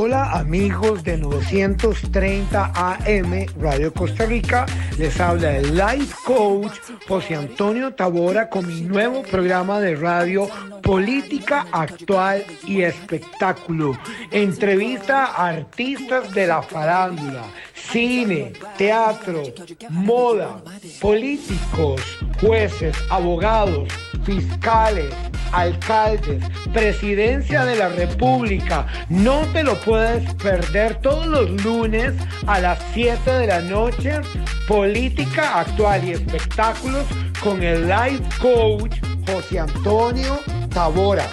Hola amigos de 930 AM Radio Costa Rica, les habla el Life Coach José Antonio Tabora con mi nuevo programa de radio Política Actual y Espectáculo. Entrevista a artistas de la farándula, cine, teatro, moda, políticos, jueces, abogados, fiscales, alcaldes, presidencia de la República. No te lo puedes perder todos los lunes a las 7 de la noche. Política actual y espectáculos con el Life Coach José Antonio Tabora.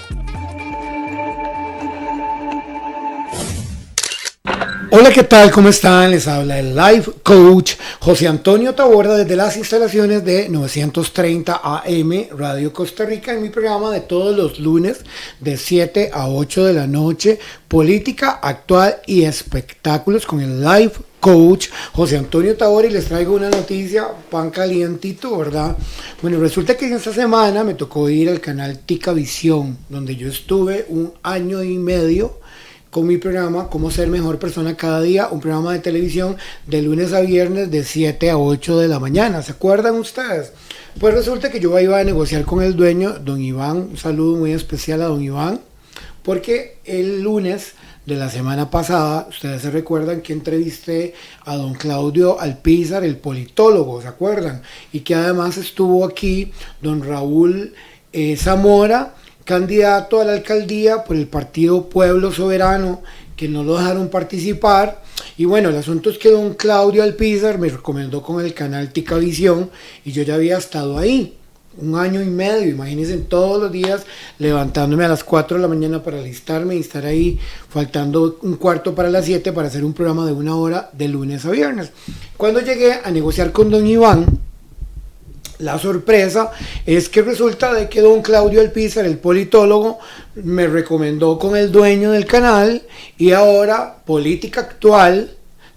Hola, ¿qué tal? ¿Cómo están? Les habla el Life Coach José Antonio Tabora desde las instalaciones de 930 AM Radio Costa Rica en mi programa de todos los lunes de 7 a 8 de la noche, Política Actual y Espectáculos con el Life Coach José Antonio Tabora, y les traigo una noticia pan calientito, ¿verdad? Bueno, resulta que esta semana me tocó ir al canal Tica Visión, donde yo estuve 1 año y medio con mi programa Cómo Ser Mejor Persona Cada Día, un programa de televisión de lunes a viernes de 7 a 8 de la mañana. ¿Se acuerdan ustedes? Pues resulta que yo iba a negociar con el dueño, don Iván. Un saludo muy especial a don Iván, porque el lunes de la semana pasada, ustedes se recuerdan que entrevisté a don Claudio Alpizar, el politólogo, ¿se acuerdan? Y que además estuvo aquí don Raúl Zamora, candidato a la alcaldía por el partido Pueblo Soberano, que no lo dejaron participar. Y bueno, el asunto es que don Claudio Alpizar me recomendó con el canal Tica Visión, y yo ya había estado ahí 1 año y medio, imagínense, todos los días levantándome a las 4 de la mañana para alistarme y estar ahí faltando 1/4 para las 7 para hacer un programa de 1 hora de lunes a viernes. Cuando llegué a negociar con don Iván, la sorpresa es que resulta de que don Claudio Alpizar, el politólogo, me recomendó con el dueño del canal, y ahora Política Actual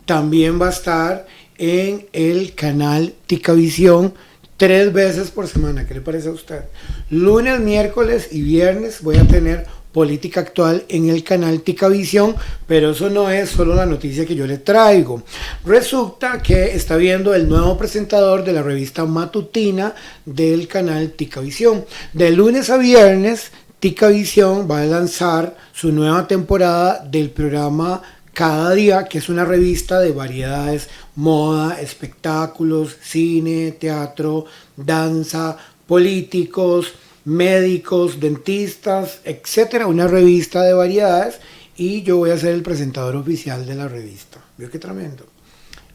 también va a estar en el canal Tica Visión 3 veces por semana. ¿Qué le parece a usted? Lunes, miércoles y viernes voy a tener Política Actual en el canal Tica Visión, pero eso no es solo la noticia que yo le traigo. Resulta que está viendo el nuevo presentador de la revista matutina del canal Tica Visión. De lunes a viernes, Tica Visión va a lanzar su nueva temporada del programa Cada Día, que es una revista de variedades, moda, espectáculos, cine, teatro, danza, políticos, médicos, dentistas, etcétera, una revista de variedades, y yo voy a ser el presentador oficial de la revista. ¿Vio qué tremendo?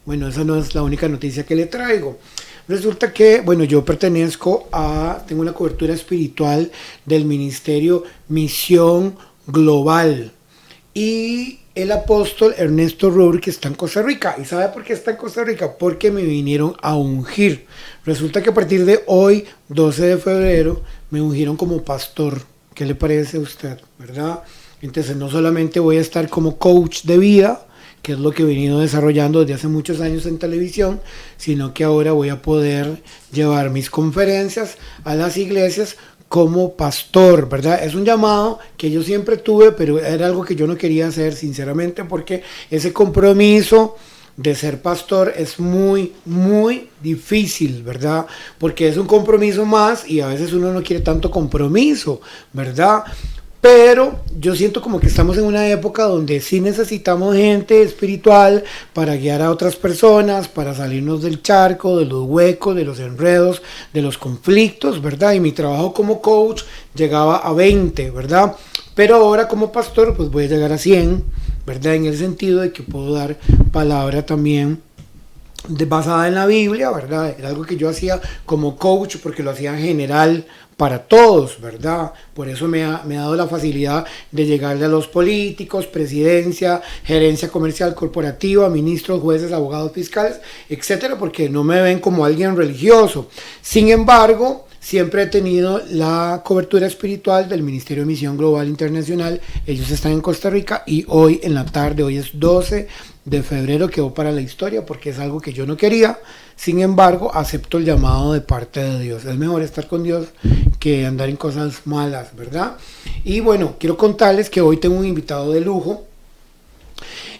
Bueno, esa no es la única noticia que le traigo. Resulta que, bueno, yo tengo una cobertura espiritual del ministerio Misión Global, y el apóstol Ernesto Rour, que está en Costa Rica. ¿Y sabe por qué está en Costa Rica? Porque me vinieron a ungir. Resulta que a partir de hoy, 12 de febrero, me ungieron como pastor. ¿Qué le parece a usted? ¿Verdad? Entonces no solamente voy a estar como coach de vida, que es lo que he venido desarrollando desde hace muchos años en televisión, sino que ahora voy a poder llevar mis conferencias a las iglesias como pastor, ¿verdad? Es un llamado que yo siempre tuve, pero era algo que yo no quería hacer, sinceramente, porque ese compromiso de ser pastor es muy, muy difícil, ¿verdad? Porque es un compromiso más, y a veces uno no quiere tanto compromiso, ¿verdad? Pero yo siento como que estamos en una época donde sí necesitamos gente espiritual para guiar a otras personas, para salirnos del charco, de los huecos, de los enredos, de los conflictos, ¿verdad? Y mi trabajo como coach llegaba a 20, ¿verdad? Pero ahora como pastor pues voy a llegar a 100, ¿verdad? En el sentido de que puedo dar palabra también basada en la Biblia, ¿verdad? Era algo que yo hacía como coach porque lo hacía en general para todos, ¿verdad? Por eso me ha dado la facilidad de llegarle a los políticos, presidencia, gerencia comercial corporativa, ministros, jueces, abogados, fiscales, etcétera, porque no me ven como alguien religioso. Sin embargo, siempre he tenido la cobertura espiritual del Ministerio de Misión Global Internacional. Ellos están en Costa Rica, y hoy en la tarde, hoy es 12 de febrero, quedó para la historia porque es algo que yo no quería. Sin embargo, acepto el llamado de parte de Dios. Es mejor estar con Dios que andar en cosas malas, ¿verdad? Y bueno, quiero contarles que hoy tengo un invitado de lujo.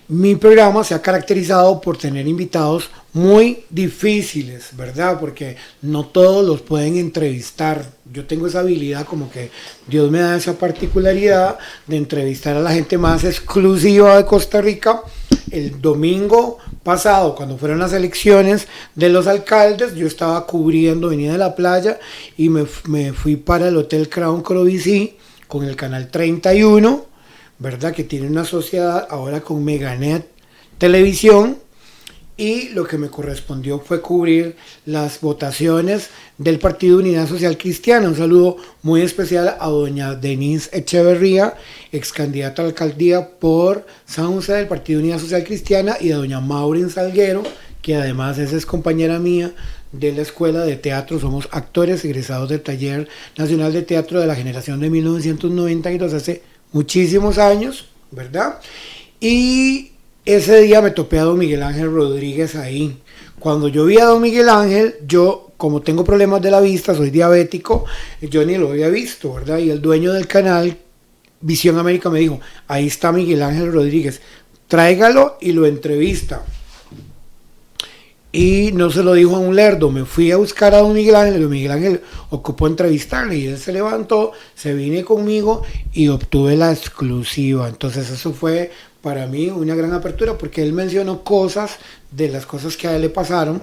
Mi programa se ha caracterizado por tener invitados muy difíciles, ¿verdad? Porque no todos los pueden entrevistar. Yo tengo esa habilidad, como que Dios me da esa particularidad de entrevistar a la gente más exclusiva de Costa Rica. El domingo pasado, cuando fueron las elecciones de los alcaldes, yo estaba cubriendo, venía de la playa y me fui para el Hotel Crown Crovisy con el canal 31, ¿verdad? Que tiene una sociedad ahora con Meganet Televisión, y lo que me correspondió fue cubrir las votaciones del Partido Unidad Social Cristiana. Un saludo muy especial a doña Denise Echeverría, ex candidata a la alcaldía por San José del Partido Unidad Social Cristiana, y a doña Maureen Salguero, que además es compañera mía de la Escuela de Teatro. Somos actores egresados del Taller Nacional de Teatro de la generación de 1992, hace muchísimos años, ¿verdad? Y ese día me topé a don Miguel Ángel Rodríguez ahí. Cuando yo vi a don Miguel Ángel, yo, como tengo problemas de la vista, soy diabético, yo ni lo había visto, ¿verdad? Y el dueño del canal Visión América me dijo, ahí está Miguel Ángel Rodríguez, tráigalo y lo entrevista. Y no se lo dijo a un lerdo, me fui a buscar a don Miguel Ángel, y don Miguel Ángel ocupó entrevistarle, y él se levantó, se vine conmigo y obtuve la exclusiva. Entonces eso fue para mí una gran apertura, porque él mencionó cosas de las cosas que a él le pasaron,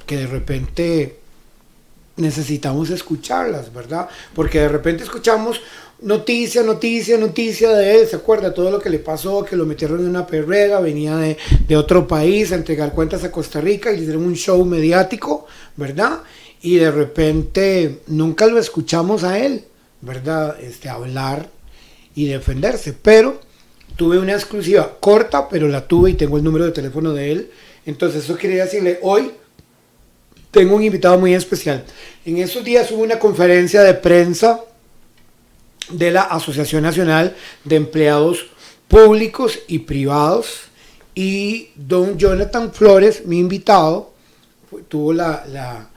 que de repente necesitamos escucharlas, ¿verdad? Porque de repente escuchamos noticia de él, se acuerda todo lo que le pasó, que lo metieron en una perrera, venía de otro país a entregar cuentas a Costa Rica y le hicieron un show mediático, ¿verdad? Y de repente nunca lo escuchamos a él, ¿verdad? Hablar y defenderse, pero tuve una exclusiva corta, pero la tuve y tengo el número de teléfono de él. Entonces eso quería decirle, hoy tengo un invitado muy especial. En esos días hubo una conferencia de prensa de la Asociación Nacional de Empleados Públicos y Privados, y don Jonathan Flores, mi invitado, tuvo la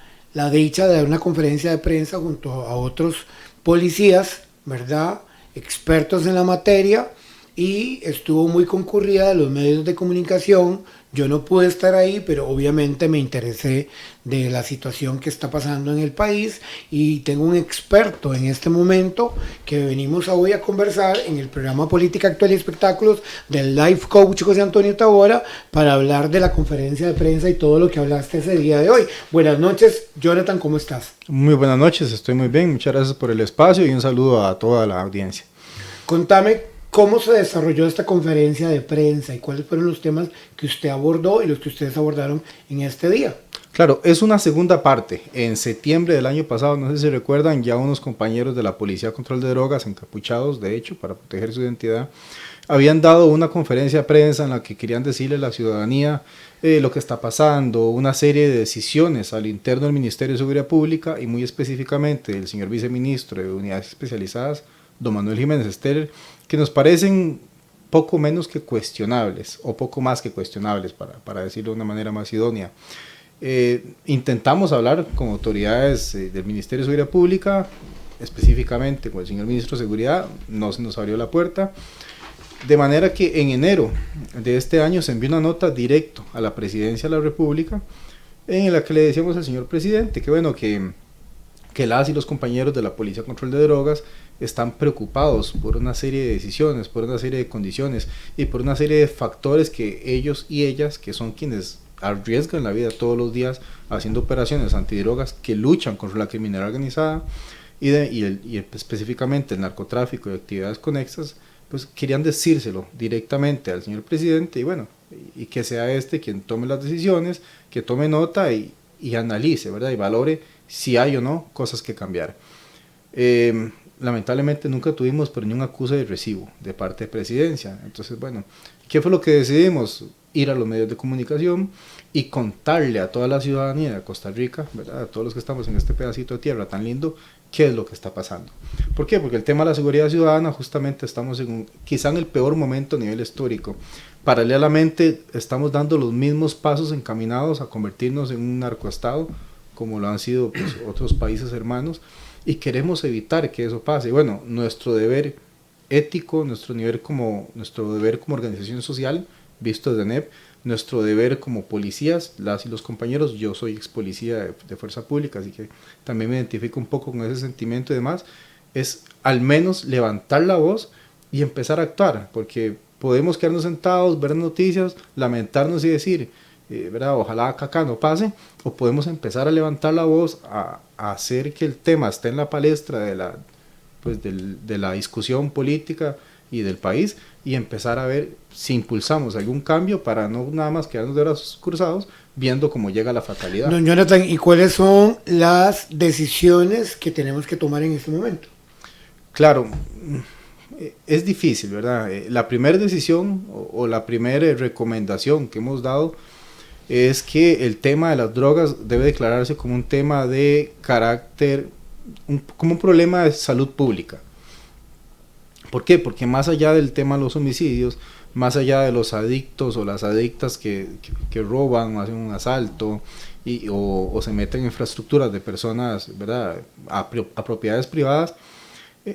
dicha de dar una conferencia de prensa junto a otros policías, ¿verdad? Expertos en la materia, y estuvo muy concurrida de los medios de comunicación. Yo no pude estar ahí, pero obviamente me interesé de la situación que está pasando en el país, y tengo un experto en este momento que venimos hoy a conversar en el programa Política Actual y Espectáculos del Life Coach José Antonio Tabora, para hablar de la conferencia de prensa y todo lo que hablaste ese día de hoy. Buenas noches, Jonathan, ¿cómo estás? Muy buenas noches, estoy muy bien, muchas gracias por el espacio y un saludo a toda la audiencia. Contame, ¿cómo se desarrolló esta conferencia de prensa y cuáles fueron los temas que usted abordó y los que ustedes abordaron en este día? Claro, es una segunda parte. En septiembre del año pasado, no sé si recuerdan, ya unos compañeros de la Policía de Control de Drogas, encapuchados de hecho, para proteger su identidad, habían dado una conferencia de prensa en la que querían decirle a la ciudadanía lo que está pasando, una serie de decisiones al interno del Ministerio de Seguridad Pública, y muy específicamente el señor viceministro de Unidades Especializadas, don Manuel Jiménez Esteller, que nos parecen poco menos que cuestionables, o poco más que cuestionables, para decirlo de una manera más idónea. Intentamos hablar con autoridades del Ministerio de Seguridad Pública, específicamente con el señor ministro de Seguridad, no se nos abrió la puerta, de manera que en enero de este año se envió una nota directo a la Presidencia de la República, en la que le decíamos al señor presidente que bueno, que las y los compañeros de la Policía de Control de Drogas están preocupados por una serie de decisiones, por una serie de condiciones y por una serie de factores que ellos y ellas, que son quienes arriesgan la vida todos los días haciendo operaciones antidrogas que luchan contra la criminalidad organizada y específicamente el narcotráfico y actividades conexas, pues querían decírselo directamente al señor presidente, y bueno, y que sea quien tome las decisiones, que tome nota y analice, ¿verdad? Y valore si hay o no cosas que cambiar. Lamentablemente nunca tuvimos por ni un acuse de recibo de parte de Presidencia. Entonces, bueno, ¿qué fue lo que decidimos? Ir a los medios de comunicación y contarle a toda la ciudadanía de Costa Rica, ¿verdad? A todos los que estamos en este pedacito de tierra tan lindo, qué es lo que está pasando. ¿Por qué? Porque el tema de la seguridad ciudadana, justamente estamos quizá en el peor momento a nivel histórico. Paralelamente estamos dando los mismos pasos encaminados a convertirnos en un narcoestado, como lo han sido pues, otros países hermanos, y queremos evitar que eso pase. Y bueno, nuestro deber ético, nuestro deber como organización social, visto desde NEP, nuestro deber como policías, las y los compañeros, yo soy ex policía de fuerza pública, así que también me identifico un poco con ese sentimiento y demás, es al menos levantar la voz y empezar a actuar, porque podemos quedarnos sentados, ver noticias, lamentarnos y decir, ¿verdad? Ojalá acá no pase, o podemos empezar a levantar la voz, a hacer que el tema esté en la palestra de la discusión política y del país, y empezar a ver si impulsamos algún cambio para no nada más quedarnos de brazos cruzados viendo cómo llega la fatalidad. Don Jonathan, ¿y cuáles son las decisiones que tenemos que tomar en este momento? Claro, es difícil, ¿verdad? La primera decisión o la primera recomendación que hemos dado es que el tema de las drogas debe declararse como un tema de carácter, como un problema de salud pública. ¿Por qué? Porque más allá del tema de los homicidios, más allá de los adictos o las adictas que roban o hacen un asalto o se meten en infraestructuras de personas, ¿verdad?, a propiedades privadas,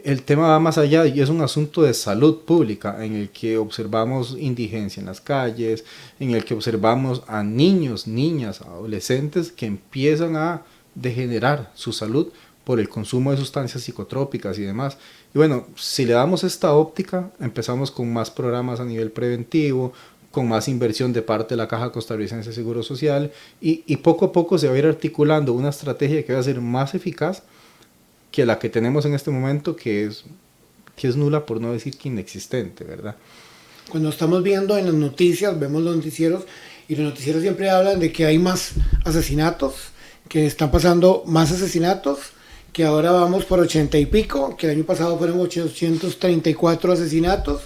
el tema va más allá y es un asunto de salud pública en el que observamos indigencia en las calles, en el que observamos a niños, niñas, adolescentes que empiezan a degenerar su salud por el consumo de sustancias psicotrópicas y demás. Y bueno, si le damos esta óptica, empezamos con más programas a nivel preventivo, con más inversión de parte de la Caja Costarricense de Seguro Social y poco a poco se va a ir articulando una estrategia que va a ser más eficaz que la que tenemos en este momento, que es nula, por no decir que inexistente, ¿verdad? Cuando estamos viendo en las noticias, vemos los noticieros, y los noticieros siempre hablan de que hay más asesinatos, que están pasando más asesinatos, que ahora vamos por 80 y pico, que el año pasado fueron 834 asesinatos.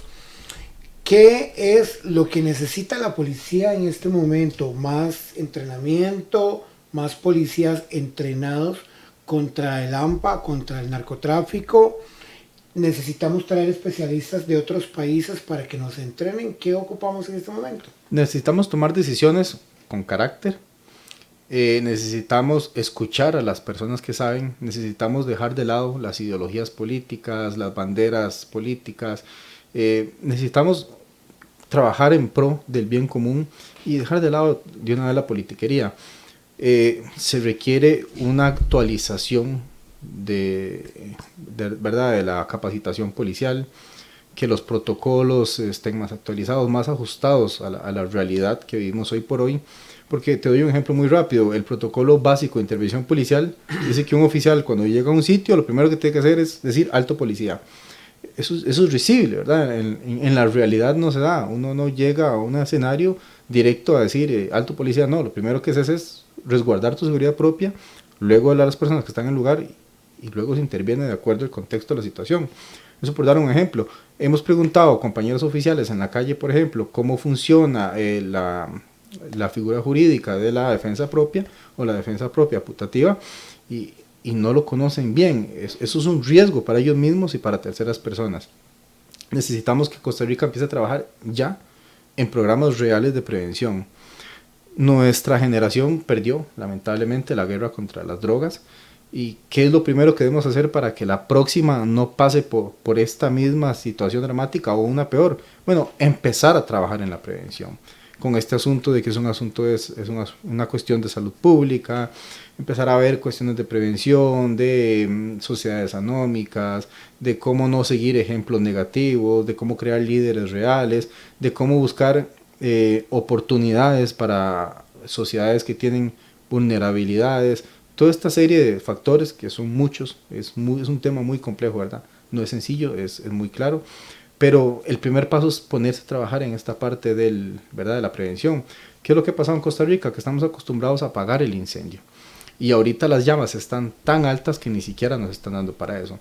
¿Qué es lo que necesita la policía en este momento? ¿Más entrenamiento? ¿Más policías entrenados contra el AMPA, contra el narcotráfico? ¿Necesitamos traer especialistas de otros países para que nos entrenen? ¿Qué ocupamos en este momento? Necesitamos tomar decisiones con carácter, necesitamos escuchar a las personas que saben, necesitamos dejar de lado las ideologías políticas, las banderas políticas, necesitamos trabajar en pro del bien común y dejar de lado de una vez la politiquería. Se requiere una actualización ¿verdad?, de la capacitación policial, que los protocolos estén más actualizados, más ajustados a la realidad que vivimos hoy por hoy. Porque te doy un ejemplo muy rápido, el protocolo básico de intervención policial dice que un oficial cuando llega a un sitio lo primero que tiene que hacer es decir alto policía. Eso es risible, ¿verdad? En la realidad no se da, uno no llega a un escenario directo a decir alto policía, no, lo primero que se hace es resguardar tu seguridad propia, luego hablar a las personas que están en el lugar y luego se interviene de acuerdo al contexto de la situación. Eso por dar un ejemplo. Hemos preguntado a compañeros oficiales en la calle, por ejemplo, cómo funciona la figura jurídica de la defensa propia o la defensa propia putativa y no lo conocen bien. Eso es un riesgo para ellos mismos y para terceras personas. Necesitamos que Costa Rica empiece a trabajar ya en programas reales de prevención. Nuestra generación perdió lamentablemente la guerra contra las drogas. ¿Y qué es lo primero que debemos hacer para que la próxima no pase por esta misma situación dramática o una peor? Bueno, empezar a trabajar en la prevención con este asunto de que es una cuestión de salud pública, empezar a ver cuestiones de prevención, de sociedades anómicas, de cómo no seguir ejemplos negativos, de cómo crear líderes reales, de cómo buscar oportunidades para sociedades que tienen vulnerabilidades. Toda esta serie de factores, que son muchos, es un tema muy complejo, ¿verdad? No es sencillo, es muy claro, pero el primer paso es ponerse a trabajar en esta parte ¿verdad?, de la prevención. ¿Qué es lo que ha pasado en Costa Rica? Que estamos acostumbrados a apagar el incendio. Y ahorita las llamas están tan altas que ni siquiera nos están dando para eso.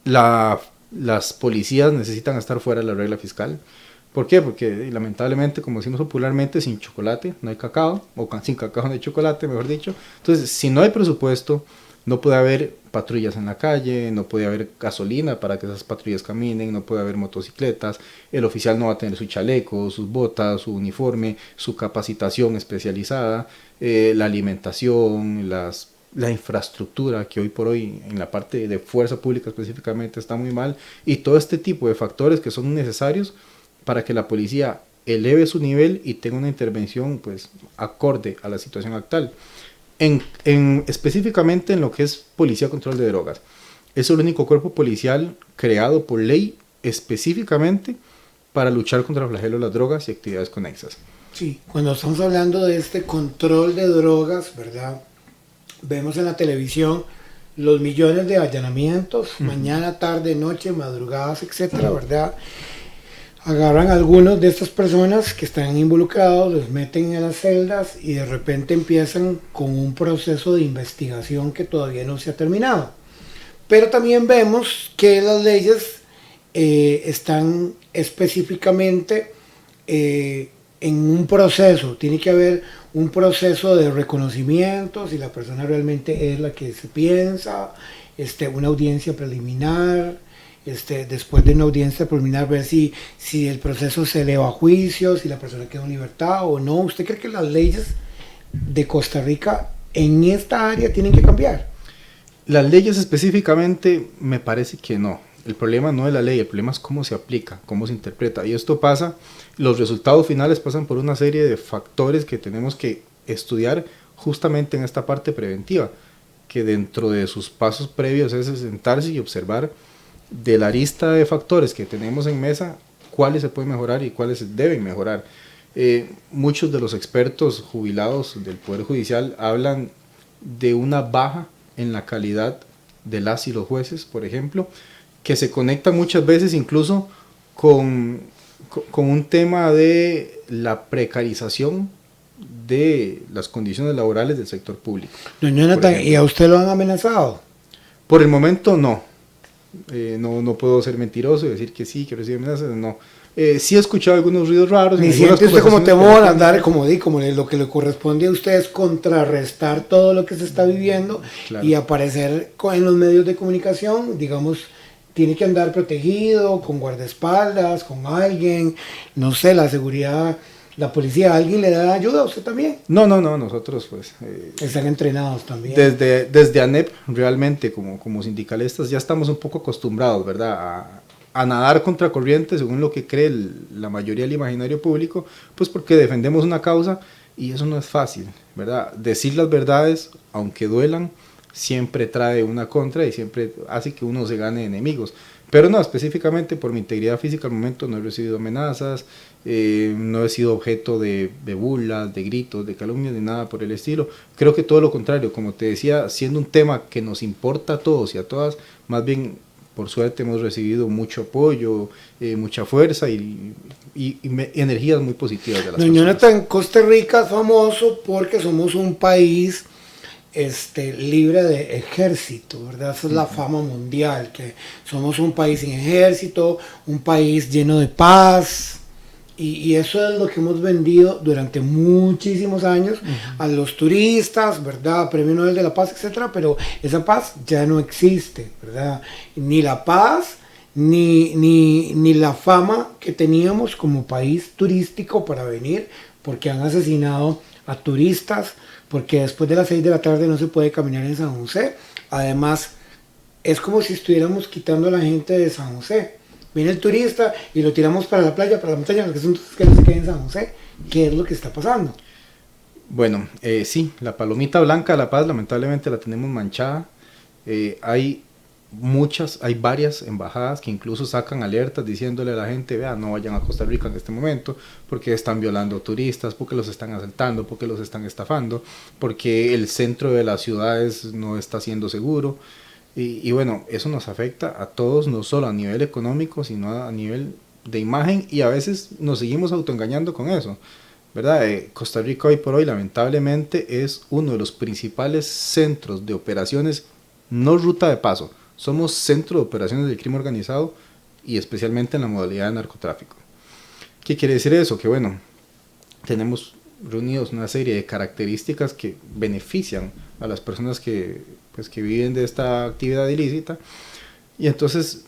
Las policías necesitan estar fuera de la regla fiscal. ¿Por qué? Porque lamentablemente, como decimos popularmente, sin chocolate no hay cacao, o sin cacao no hay chocolate, mejor dicho. Entonces, si no hay presupuesto, no puede haber patrullas en la calle, no puede haber gasolina para que esas patrullas caminen, no puede haber motocicletas, el oficial no va a tener su chaleco, sus botas, su uniforme, su capacitación especializada, la alimentación, la infraestructura que hoy por hoy en la parte de fuerza pública específicamente está muy mal, y todo este tipo de factores que son necesarios para que la policía eleve su nivel y tenga una intervención pues acorde a la situación actual. Específicamente en lo que es Policía Control de Drogas. Es el único cuerpo policial creado por ley específicamente para luchar contra el flagelo de las drogas y actividades conexas. Sí, cuando estamos hablando de este control de drogas, ¿verdad? Vemos en la televisión los millones de allanamientos, mañana, tarde, noche, madrugadas, etcétera, ¿verdad? Agarran a algunos de estas personas que están involucrados, los meten en las celdas y de repente empiezan con un proceso de investigación que todavía no se ha terminado. Pero también vemos que las leyes están específicamente en un proceso, tiene que haber un proceso de reconocimiento, si la persona realmente es la que se piensa, una audiencia preliminar, después de una audiencia preliminar ver si el proceso se eleva a juicio, si la persona queda en libertad o no. ¿Usted cree que las leyes de Costa Rica en esta área tienen que cambiar? Las leyes específicamente me parece que no. El problema no es la ley, el problema es cómo se aplica, cómo se interpreta. Y esto pasa, los resultados finales pasan por una serie de factores que tenemos que estudiar justamente en esta parte preventiva, que dentro de sus pasos previos es sentarse y observar de la lista de factores que tenemos en mesa, cuáles se pueden mejorar y cuáles se deben mejorar. Muchos de los expertos jubilados del Poder Judicial hablan de una baja en la calidad de las y los jueces, por ejemplo, que se conecta muchas veces incluso con un tema de la precarización de las condiciones laborales del sector público. Doña Jonathan, ¿y a usted lo han amenazado? Por el momento no. No puedo ser mentiroso y decir que sí, que recibe amenazas, no. Sí he escuchado algunos ruidos raros. ¿Ni siente usted como temor a andar, como lo que le corresponde a usted es contrarrestar todo lo que se está viviendo? Claro. Y aparecer en los medios de comunicación, digamos, tiene que andar protegido, con guardaespaldas, con alguien, no sé, la seguridad, la policía, ¿alguien le da ayuda a usted también? No, nosotros pues... están entrenados también. Desde ANEP, realmente, como sindicalistas, ya estamos un poco acostumbrados, ¿verdad?, a nadar contra corriente, según lo que cree la mayoría del imaginario público, pues porque defendemos una causa y eso no es fácil, ¿verdad? Decir las verdades, aunque duelan, siempre trae una contra y siempre hace que uno se gane enemigos. Pero no, específicamente por mi integridad física al momento no he recibido amenazas, no he sido objeto de burlas, de gritos, de calumnias, ni nada por el estilo. Creo que todo lo contrario, como te decía, siendo un tema que nos importa a todos y a todas, más bien por suerte hemos recibido mucho apoyo, mucha fuerza y energías muy positivas de las personas. Jonathan, Costa Rica es famoso porque somos un país libre de ejército, ¿verdad? Esa es la fama mundial, que somos un país sin ejército, un país lleno de paz, y eso es lo que hemos vendido durante muchísimos años a los turistas, ¿verdad? Premio Nobel de la Paz, etcétera, pero esa paz ya no existe, ¿verdad? Ni la paz, ni la fama que teníamos como país turístico para venir, porque han asesinado a turistas, porque después de las 6 de la tarde no se puede caminar en San José. Además, es como si estuviéramos quitando a la gente de San José. Viene el turista y lo tiramos para la playa, para la montaña, lo que son que no se quede en San José. ¿Qué es lo que está pasando? Bueno, sí, la palomita blanca de la paz lamentablemente la tenemos manchada. Hay varias embajadas que incluso sacan alertas diciéndole a la gente, vea, no vayan a Costa Rica en este momento porque están violando turistas, porque los están asaltando, porque los están estafando, porque el centro de las ciudades no está siendo seguro. Y bueno, eso nos afecta a todos, no solo a nivel económico, sino a nivel de imagen, y a veces nos seguimos autoengañando con eso, ¿verdad? Costa Rica hoy por hoy lamentablemente es uno de los principales centros de operaciones, no ruta de paso, somos centro de operaciones del crimen organizado y especialmente en la modalidad de narcotráfico. ¿Qué quiere decir eso? Que bueno, tenemos reunidos una serie de características que benefician a las personas que viven de esta actividad ilícita, y entonces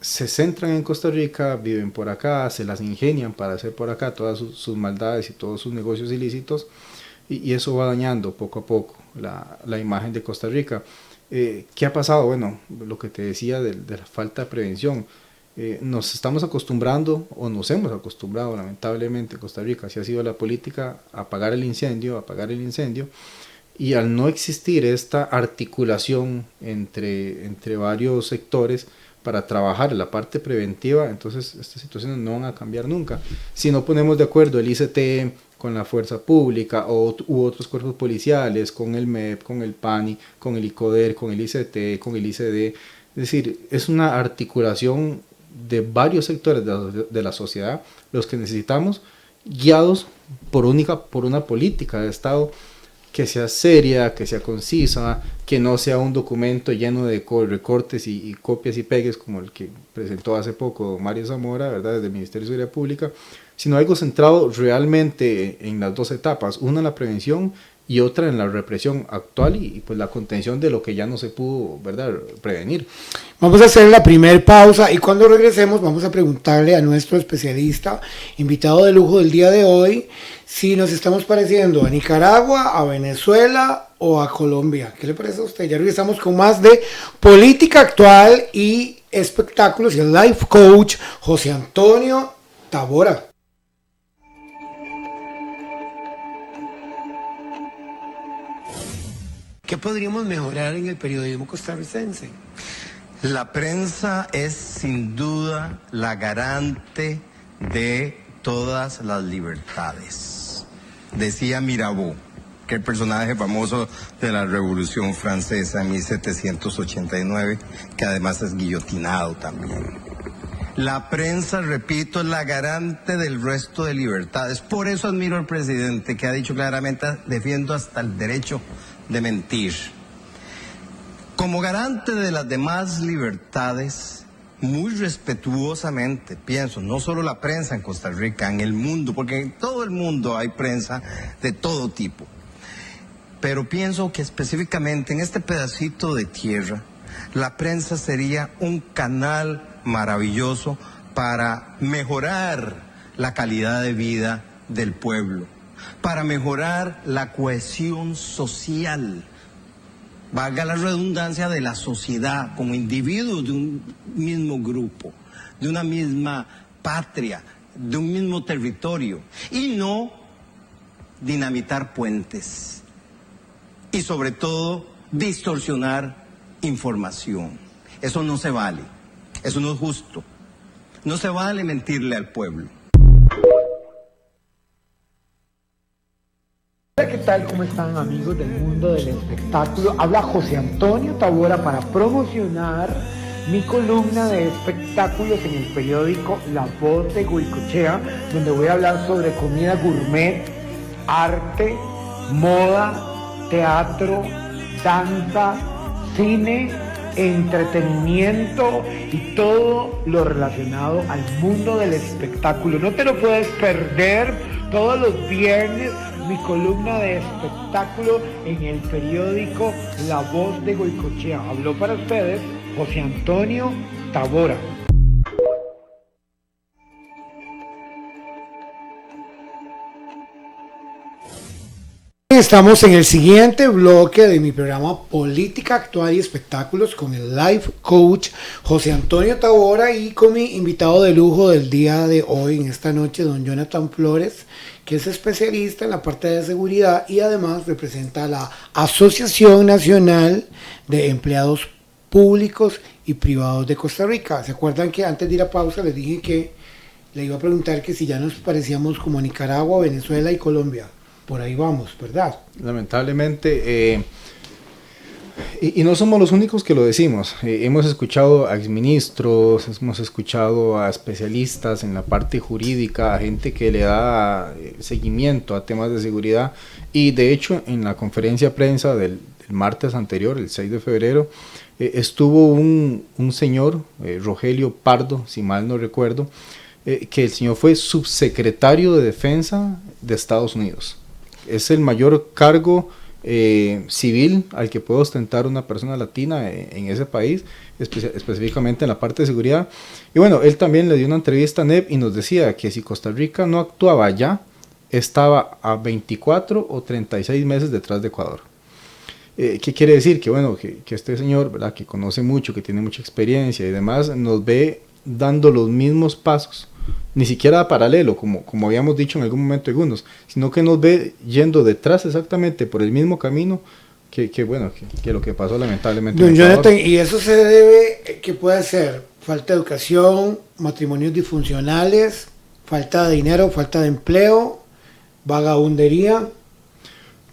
se centran en Costa Rica, viven por acá, se las ingenian para hacer por acá todas sus maldades y todos sus negocios ilícitos, y eso va dañando poco a poco la imagen de Costa Rica. ¿Qué ha pasado? Bueno, lo que te decía de la falta de prevención. nos estamos acostumbrando, o nos hemos acostumbrado lamentablemente en Costa Rica, así ha sido la política, a apagar el incendio, y al no existir esta articulación entre varios sectores para trabajar en la parte preventiva, entonces estas situaciones no van a cambiar nunca. Si no ponemos de acuerdo el ICT con la fuerza pública u otros cuerpos policiales, con el MEP, con el PANI, con el ICODER, con el ICT, con el ICD, es decir, es una articulación de varios sectores de la sociedad los que necesitamos, guiados por una política de Estado que sea seria, que sea concisa, que no sea un documento lleno de recortes y copias y pegues como el que presentó hace poco Mario Zamora, ¿verdad?, desde el Ministerio de Seguridad Pública, sino algo centrado realmente en las dos etapas, una en la prevención y otra en la represión actual y pues la contención de lo que ya no se pudo, ¿verdad?, prevenir. Vamos a hacer la primera pausa y cuando regresemos vamos a preguntarle a nuestro especialista, invitado de lujo del día de hoy, si nos estamos pareciendo a Nicaragua, a Venezuela o a Colombia. ¿Qué le parece a usted? Ya regresamos con más de política actual y espectáculos y el life coach José Antonio Tabora. ¿Qué podríamos mejorar en el periodismo costarricense? La prensa es sin duda la garante de todas las libertades. Decía Mirabeau, que el personaje famoso de la Revolución Francesa en 1789, que además es guillotinado también. La prensa, repito, es la garante del resto de libertades. Por eso admiro al presidente, que ha dicho claramente: defiendo hasta el derecho de mentir. Como garante de las demás libertades, muy respetuosamente pienso, no solo la prensa en Costa Rica, en el mundo, porque en todo el mundo hay prensa de todo tipo, pero pienso que específicamente en este pedacito de tierra, la prensa sería un canal maravilloso para mejorar la calidad de vida del pueblo, para mejorar la cohesión social, valga la redundancia, de la sociedad, como individuos de un mismo grupo, de una misma patria, de un mismo territorio, y no dinamitar puentes, y sobre todo distorsionar información. Eso no se vale, eso no es justo, no se vale mentirle al pueblo. Hola, ¿qué tal? ¿Cómo están, amigos del mundo del espectáculo? Habla José Antonio Tabora para promocionar mi columna de espectáculos en el periódico La Voz de Goicoechea, donde voy a hablar sobre comida gourmet, arte, moda, teatro, danza, cine, entretenimiento y todo lo relacionado al mundo del espectáculo. No te lo puedes perder todos los viernes, mi columna de espectáculo en el periódico La Voz de Goicoechea. Habló para ustedes José Antonio Tabora. Estamos en el siguiente bloque de mi programa Política Actual y Espectáculos con el Life Coach José Antonio Tabora y con mi invitado de lujo del día de hoy, en esta noche, don Jonathan Flores, que es especialista en la parte de seguridad y además representa a la Asociación Nacional de Empleados Públicos y Privados de Costa Rica. ¿Se acuerdan que antes de ir a pausa les dije que le iba a preguntar que si ya nos parecíamos como Nicaragua, Venezuela y Colombia? Por ahí vamos, ¿verdad? Lamentablemente, y no somos los únicos que lo decimos. Hemos escuchado a exministros, hemos escuchado a especialistas en la parte jurídica, a gente que le da seguimiento a temas de seguridad. Y de hecho, en la conferencia de prensa del martes anterior, el 6 de febrero, estuvo un señor, Rogelio Pardo, si mal no recuerdo, que el señor fue subsecretario de Defensa de Estados Unidos. Es el mayor cargo civil al que puede ostentar una persona latina en ese país, específicamente en la parte de seguridad. Y bueno, él también le dio una entrevista a NEP y nos decía que si Costa Rica no actuaba ya, estaba a 24 o 36 meses detrás de Ecuador. ¿Qué quiere decir? Que bueno, que este señor, ¿verdad?, que conoce mucho, que tiene mucha experiencia y demás, nos ve dando los mismos pasos, ni siquiera paralelo, como habíamos dicho en algún momento algunos, sino que nos ve yendo detrás exactamente por el mismo camino que lo que pasó lamentablemente. Don Jonathan, y eso se debe, ¿qué puede ser? Falta de educación, matrimonios disfuncionales, falta de dinero, falta de empleo, vagabundería.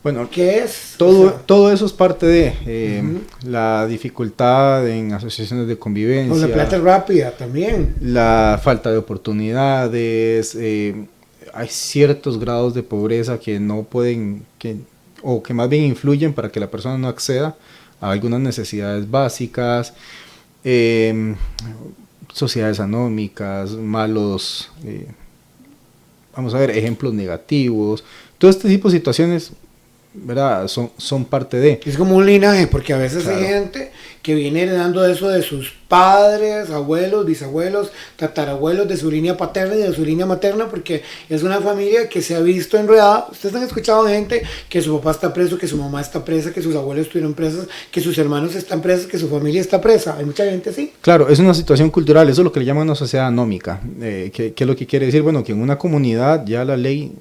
Bueno, ¿qué es? Todo eso es parte de la dificultad en asociaciones de convivencia. Con la plata rápida también. La falta de oportunidades, hay ciertos grados de pobreza que no pueden, o que más bien influyen para que la persona no acceda a algunas necesidades básicas, sociedades anómicas, malos, vamos a ver, ejemplos negativos, todo este tipo de situaciones, ¿verdad? Son parte de. Es como un linaje, porque a veces Claro. hay gente que viene heredando eso de sus padres, abuelos, bisabuelos, tatarabuelos, de su línea paterna y de su línea materna, porque es una familia que se ha visto enredada. Ustedes han escuchado gente que su papá está preso, que su mamá está presa, que sus abuelos estuvieron presos, que sus hermanos están presos, que su familia está presa. Hay mucha gente así. Claro, es una situación cultural, eso es lo que le llaman una sociedad anómica. ¿Qué es lo que quiere decir? Bueno, que en una comunidad ya la ley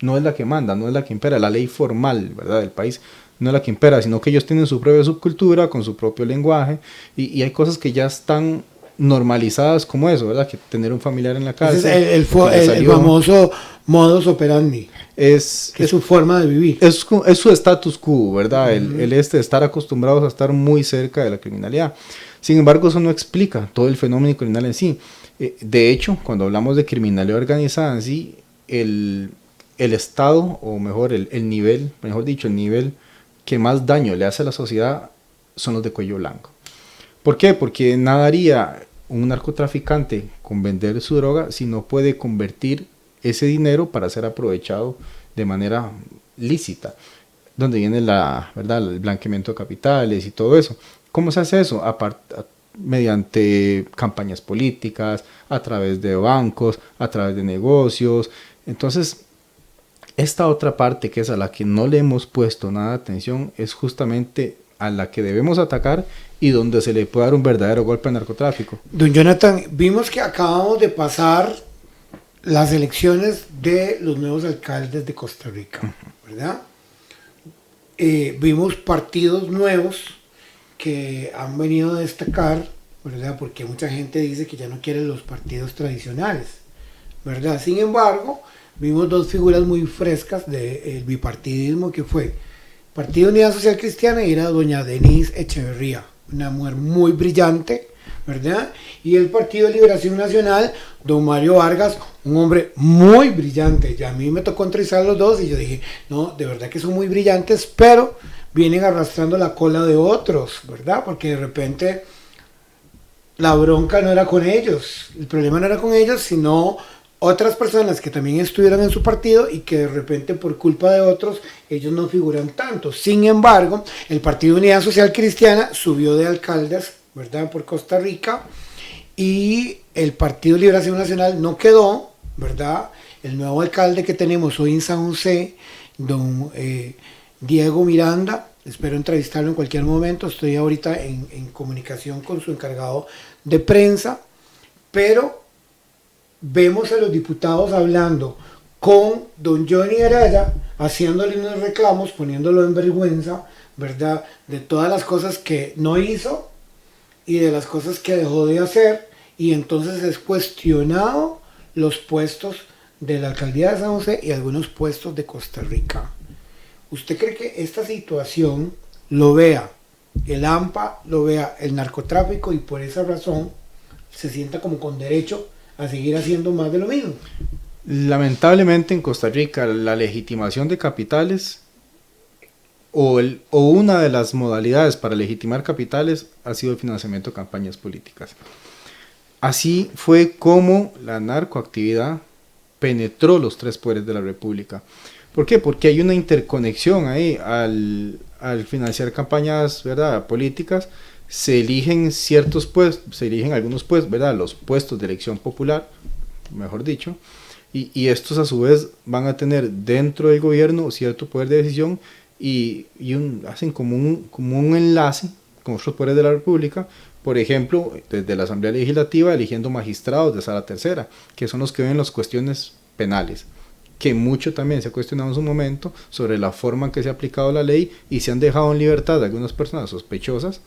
no es la que manda, no es la que impera, la ley formal, ¿verdad?, del país no es la que impera, sino que ellos tienen su propia subcultura, con su propio lenguaje, y hay cosas que ya están normalizadas como eso, ¿verdad?, que tener un familiar en la casa. Ese es el famoso modus operandi, que es su forma de vivir. Es su status quo, ¿verdad? El estar acostumbrados a estar muy cerca de la criminalidad. Sin embargo, eso no explica todo el fenómeno criminal en sí. De hecho, cuando hablamos de criminalidad organizada en sí, el estado, o mejor, el nivel que más daño le hace a la sociedad son los de cuello blanco. ¿Por qué? Porque nada haría un narcotraficante con vender su droga si no puede convertir ese dinero para ser aprovechado de manera lícita, donde viene ¿verdad?, el blanqueamiento de capitales y todo eso. ¿Cómo se hace eso? Mediante campañas políticas, a través de bancos, a través de negocios. Entonces, esta otra parte, que es a la que no le hemos puesto nada de atención, es justamente a la que debemos atacar y donde se le puede dar un verdadero golpe al narcotráfico. Don Jonathan, vimos que acabamos de pasar las elecciones de los nuevos alcaldes de Costa Rica, ¿verdad? Vimos partidos nuevos que han venido a destacar, ¿verdad? Porque mucha gente dice que ya no quiere los partidos tradicionales, ¿verdad? Sin embargo, vimos dos figuras muy frescas del bipartidismo, que fue Partido Unidad Social Cristiana, y era doña Denise Echeverría, una mujer muy brillante, ¿verdad? Y el Partido de Liberación Nacional, don Mario Vargas, un hombre muy brillante. Ya a mí me tocó entrevistar a los dos y yo dije, no, de verdad que son muy brillantes, pero vienen arrastrando la cola de otros, ¿verdad? Porque de repente la bronca no era con ellos, el problema no era con ellos, sino otras personas que también estuvieron en su partido y que de repente por culpa de otros ellos no figuran tanto. Sin embargo, el Partido Unidad Social Cristiana subió de alcaldes, ¿verdad?, por Costa Rica, y el Partido Liberación Nacional no quedó, ¿verdad? El nuevo alcalde que tenemos hoy en San José, don Diego Miranda, espero entrevistarlo en cualquier momento, estoy ahorita en comunicación con su encargado de prensa, pero vemos a los diputados hablando con don Johnny Araya, haciéndole unos reclamos, poniéndolo en vergüenza, ¿verdad?, de todas las cosas que no hizo y de las cosas que dejó de hacer, y entonces es cuestionado los puestos de la alcaldía de San José y algunos puestos de Costa Rica. ¿Usted cree que esta situación lo vea el AMPA, lo vea el narcotráfico, y por esa razón se sienta como con derecho a seguir haciendo más de lo mismo? Lamentablemente en Costa Rica la legitimación de capitales o una de las modalidades para legitimar capitales ha sido el financiamiento de campañas políticas. Así fue como la narcoactividad penetró los tres poderes de la República. ¿Por qué? Porque hay una interconexión ahí. Al financiar campañas, ¿verdad?, políticas, se eligen ciertos puestos, se eligen algunos puestos, ¿verdad?, los puestos de elección popular, mejor dicho, y estos a su vez van a tener dentro del gobierno cierto poder de decisión y hacen como un enlace con otros poderes de la República Por ejemplo, desde la Asamblea Legislativa eligiendo magistrados de Sala Tercera, que son los que ven las cuestiones penales, que mucho también se ha cuestionado en su momento sobre la forma en que se ha aplicado la ley y se han dejado en libertad a algunas personas sospechosas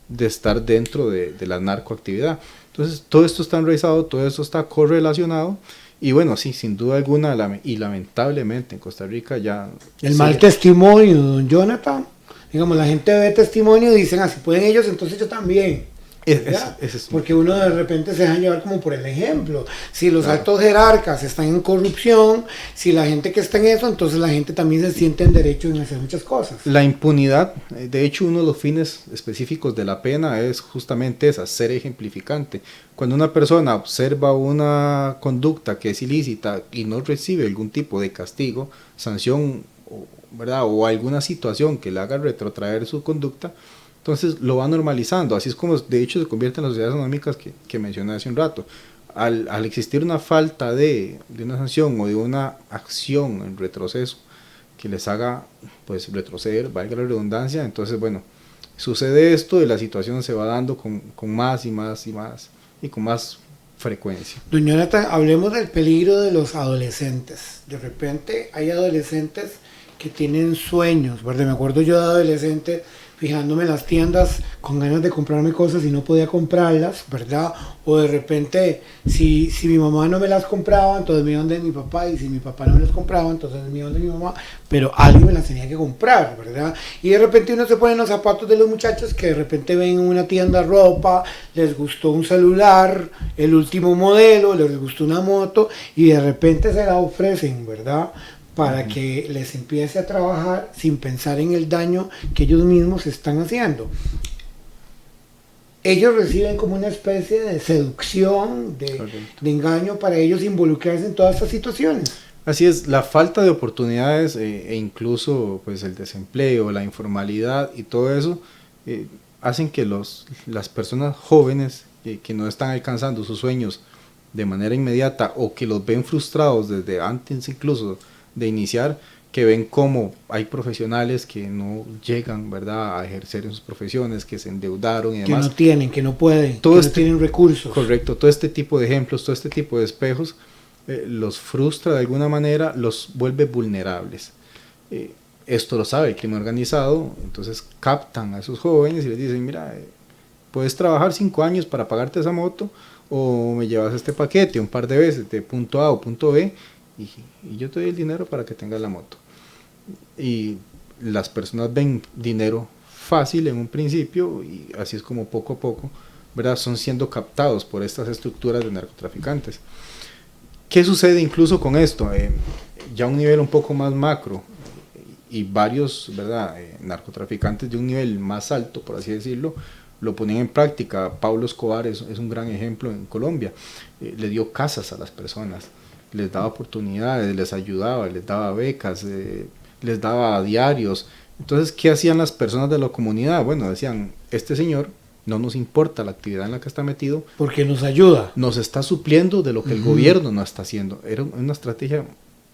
de estar dentro de la narcoactividad. Entonces, todo esto está enraizado, todo esto está correlacionado. Y bueno, sí, sin duda alguna, y lamentablemente en Costa Rica ya... El mal testimonio, don Jonathan. Digamos, la gente ve testimonio y dicen, si pueden ellos, entonces yo también. Porque uno de repente se deja llevar como por el ejemplo. Si los altos jerarcas están en corrupción, si la gente que está en eso, entonces la gente también se siente en derecho en hacer muchas cosas. La impunidad, de hecho, uno de los fines específicos de la pena es justamente esa, ser ejemplificante. Cuando una persona observa una conducta que es ilícita y no recibe algún tipo de castigo, sanción, ¿verdad?, o alguna situación que le haga retrotraer su conducta, entonces lo va normalizando. Así es como de hecho se convierte en las sociedades anónimas que mencioné hace un rato. Al existir una falta de una sanción o de una acción en retroceso que les haga pues retroceder, valga la redundancia, entonces bueno, sucede esto y la situación se va dando con más y más y más y con más frecuencia. Doña Jonathan, hablemos del peligro de los adolescentes. De repente hay adolescentes que tienen sueños, ¿verdad? Me acuerdo yo de adolescente fijándome en las tiendas con ganas de comprarme cosas y no podía comprarlas, ¿verdad? O de repente, si mi mamá no me las compraba, entonces me iban de mi papá, y si mi papá no me las compraba, entonces me iban de mi mamá, pero alguien me las tenía que comprar, ¿verdad? Y de repente uno se pone en los zapatos de los muchachos que de repente ven en una tienda ropa, les gustó un celular, el último modelo, les gustó una moto, y de repente se la ofrecen, ¿verdad?, para que les empiece a trabajar sin pensar en el daño que ellos mismos están haciendo. Ellos reciben como una especie de seducción, de engaño para ellos involucrarse en todas estas situaciones. Así es, la falta de oportunidades e incluso pues el desempleo, la informalidad y todo eso hacen que las personas jóvenes que no están alcanzando sus sueños de manera inmediata o que los ven frustrados desde antes incluso de iniciar, que ven cómo hay profesionales que no llegan, ¿verdad?, a ejercer en sus profesiones, que se endeudaron y demás. Que no tienen, que no pueden, que no tienen recursos. Correcto, todo este tipo de ejemplos, todo este tipo de espejos los frustra de alguna manera, los vuelve vulnerables. Esto lo sabe el crimen organizado, entonces captan a esos jóvenes y les dicen, mira, puedes trabajar 5 años para pagarte esa moto, o me llevas este paquete un par de veces de punto A o punto B, y yo te doy el dinero para que tengas la moto. Y las personas ven dinero fácil en un principio y así es como poco a poco, ¿verdad?, son siendo captados por estas estructuras de narcotraficantes. ¿Qué sucede incluso con esto? Ya a un nivel un poco más macro y varios, ¿verdad?, narcotraficantes de un nivel más alto, por así decirlo, lo ponen en práctica. Pablo Escobar es un gran ejemplo en Colombia. Le dio casas a las personas, les daba oportunidades, les ayudaba, les daba becas, les daba diarios. Entonces, ¿qué hacían las personas de la comunidad? Bueno, decían, este señor no nos importa la actividad en la que está metido, porque nos ayuda, nos está supliendo de lo que el gobierno no está haciendo. Era una estrategia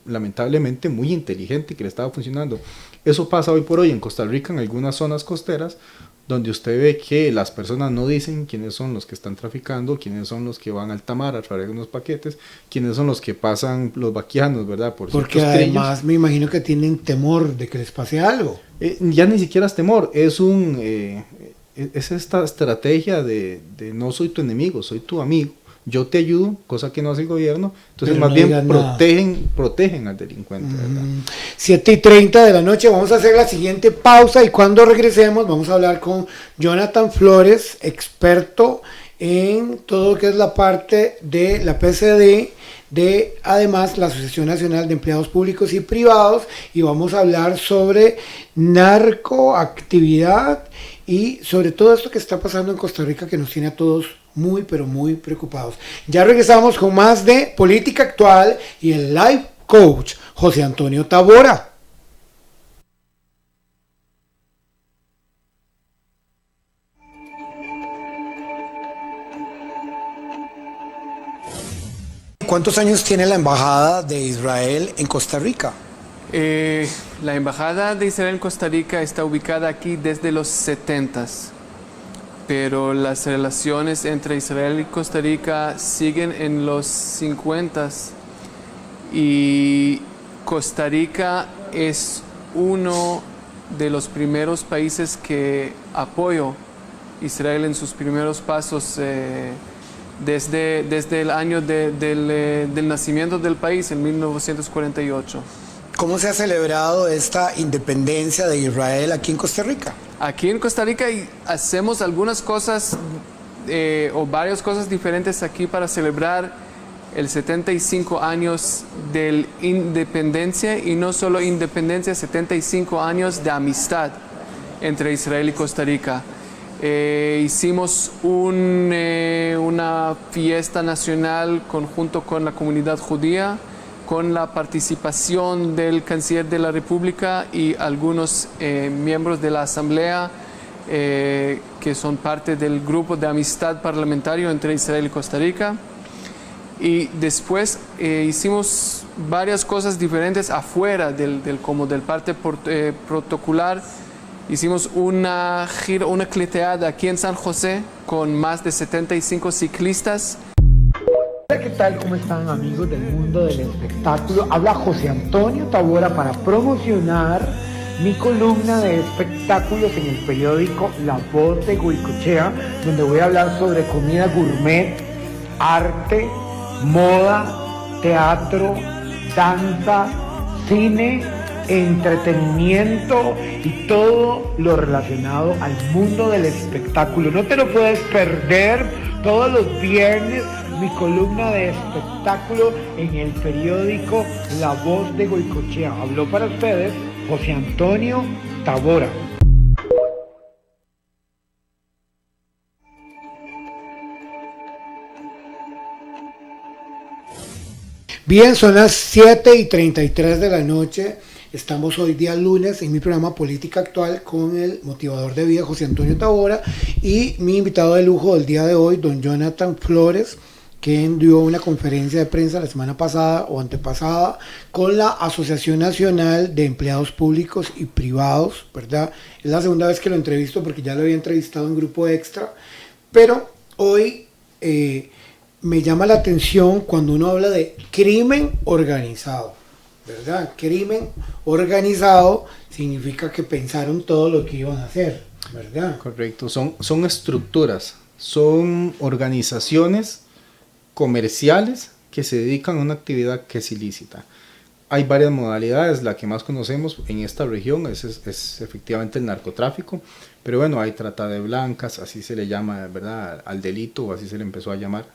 lamentablemente muy inteligente que le estaba funcionando. Eso pasa hoy por hoy en Costa Rica, en algunas zonas costeras, donde usted ve que las personas no dicen quiénes son los que están traficando, quiénes son los que van al Tamar a traer unos paquetes, quiénes son los que pasan los vaquianos, ¿verdad? Porque además trillos. Me imagino que tienen temor de que les pase algo. Ya ni siquiera es temor, es esta estrategia de no soy tu enemigo, soy tu amigo. Yo te ayudo, cosa que no hace el gobierno, entonces pero más no bien protegen al delincuente. 7:30 de la noche, vamos a hacer la siguiente pausa y cuando regresemos vamos a hablar con Jonathan Flores, experto en todo lo que es la parte de la PCD, de además la Asociación Nacional de Empleados Públicos y Privados, y vamos a hablar sobre narcoactividad y sobre todo esto que está pasando en Costa Rica que nos tiene a todos muy pero muy preocupados. Ya regresamos con más de Política Actual y el Life Coach José Antonio Tavora. ¿Cuántos años tiene la Embajada de Israel en Costa Rica? La Embajada de Israel en Costa Rica está ubicada aquí desde los 70s. pero las relaciones entre Israel y Costa Rica siguen en los 50s y Costa Rica es uno de los primeros países que apoyó Israel en sus primeros pasos desde el año del nacimiento del país, en 1948. ¿Cómo se ha celebrado esta independencia de Israel aquí en Costa Rica? Aquí en Costa Rica hacemos algunas cosas o varias cosas diferentes aquí para celebrar el 75 años de independencia, y no solo independencia, 75 años de amistad entre Israel y Costa Rica. Hicimos una fiesta nacional junto con la comunidad judía, con la participación del canciller de la República y algunos miembros de la Asamblea que son parte del grupo de amistad parlamentario entre Israel y Costa Rica. Y después hicimos varias cosas diferentes afuera del parte protocolar. Hicimos una cleteada aquí en San José con más de 75 ciclistas. Hola, ¿qué tal? ¿Cómo están, amigos del mundo del espectáculo? Habla José Antonio Tabora para promocionar mi columna de espectáculos en el periódico La Voz de Goicoechea, donde voy a hablar sobre comida gourmet, arte, moda, teatro, danza, cine, entretenimiento y todo lo relacionado al mundo del espectáculo. No te lo puedes perder todos los viernes, mi columna de espectáculo en el periódico La Voz de Goicoechea. Habló para ustedes José Antonio Tabora. Bien, son las 7:33 de la noche. Estamos hoy día lunes en mi programa Política Actual con el motivador de vida José Antonio Tabora y mi invitado de lujo del día de hoy, don Jonathan Flores, quien dio una conferencia de prensa la semana pasada o antepasada con la Asociación Nacional de Empleados Públicos y Privados, ¿verdad? Es la segunda vez que lo entrevisto porque ya lo había entrevistado en Grupo Extra, pero hoy me llama la atención cuando uno habla de crimen organizado, ¿verdad? Crimen organizado significa que pensaron todo lo que iban a hacer, ¿verdad? Correcto, son estructuras, son organizaciones comerciales que se dedican a una actividad que es ilícita. Hay varias modalidades, la que más conocemos en esta región es efectivamente el narcotráfico, pero bueno, hay trata de blancas, así se le llama, ¿verdad?, al delito, o así se le empezó a llamar.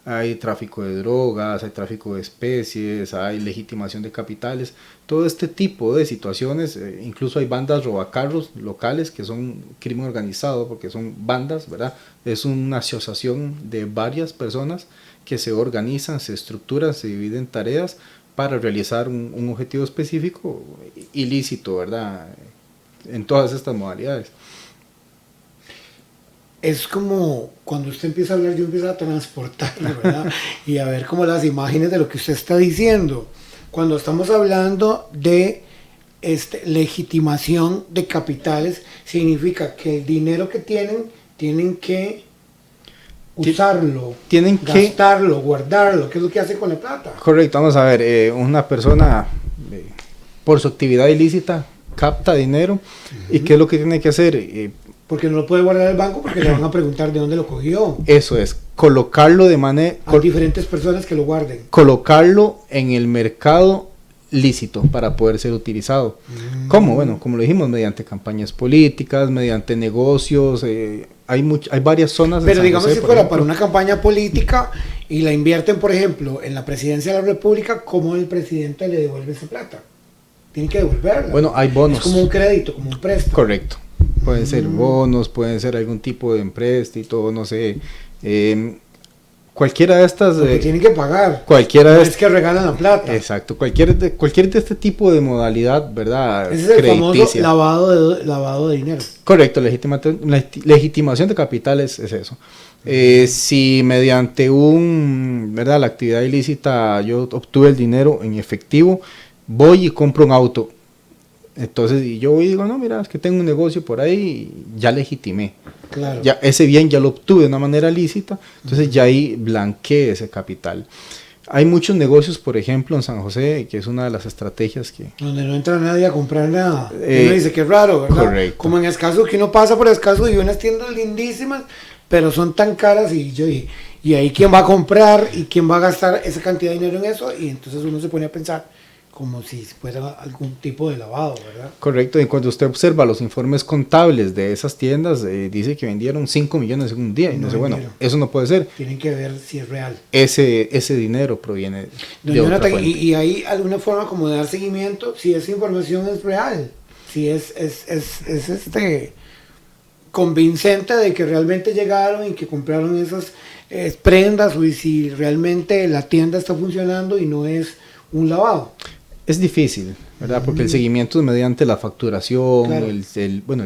Hay tráfico de drogas, hay tráfico de especies, hay legitimación de capitales, todo este tipo de situaciones. Incluso hay bandas robacarros locales que son crimen organizado porque son bandas, ¿verdad? Es una asociación de varias personas que se organizan, se estructuran, se dividen tareas para realizar un objetivo específico ilícito, ¿verdad? En todas estas modalidades. Es como cuando usted empieza a hablar, yo empiezo a transportarme, ¿verdad? Y a ver como las imágenes de lo que usted está diciendo. Cuando estamos hablando de legitimación de capitales, significa que el dinero que tienen que usarlo, gastarlo, guardarlo. ¿Qué es lo que hace con la plata? Correcto, vamos a ver, una persona por su actividad ilícita capta dinero, ¿y qué es lo que tiene que hacer? Porque no lo puede guardar el banco porque le van a preguntar de dónde lo cogió. Eso es, colocarlo de manera... A diferentes personas que lo guarden. Colocarlo en el mercado lícito para poder ser utilizado. ¿Cómo? Bueno, como lo dijimos, mediante campañas políticas, mediante negocios, hay varias zonas. Pero digamos si fuera para una campaña política y la invierten, por ejemplo, en la presidencia de la República, ¿cómo el presidente le devuelve esa plata? Tiene que devolverla. Bueno, hay bonos. Es como un crédito, como un préstamo. Correcto. Pueden ser bonos, pueden ser algún tipo de empréstito, no sé. Cualquiera de estas... Porque tienen que pagar. Cualquiera no es que regalan la plata. Exacto. Cualquier de este tipo de modalidad, ¿verdad? Ese es el famoso lavado de dinero. Correcto. Legitimación de capitales es eso. Si mediante ¿verdad?, la actividad ilícita yo obtuve el dinero en efectivo, voy y compro un auto. Entonces, y yo voy y digo, no, mira, es que tengo un negocio por ahí y ya legitimé. Claro. Ya, ese bien ya lo obtuve de una manera lícita, entonces ya ahí blanqueé ese capital. Hay muchos negocios, por ejemplo, en San José, que es una de las estrategias que... Donde no entra nadie a comprar nada. Uno dice, qué raro, ¿verdad? Correcto. Como en Escazú, que uno pasa por Escazú y unas tiendas lindísimas, pero son tan caras y ahí quién va a comprar y quién va a gastar esa cantidad de dinero en eso, y entonces uno se pone a pensar como si fuera algún tipo de lavado, ¿verdad? Correcto, y cuando usted observa los informes contables de esas tiendas, dice que vendieron 5 millones en un día, y no sé, bueno, eso no puede ser. Tienen que ver si es real. Ese dinero proviene de Don otra Jonathan, fuente. y hay alguna forma como de dar seguimiento si esa información es real, si es convincente de que realmente llegaron y que compraron esas prendas, o y si realmente la tienda está funcionando y no es un lavado. Es difícil, ¿verdad? Porque el seguimiento es mediante la facturación, Claro. el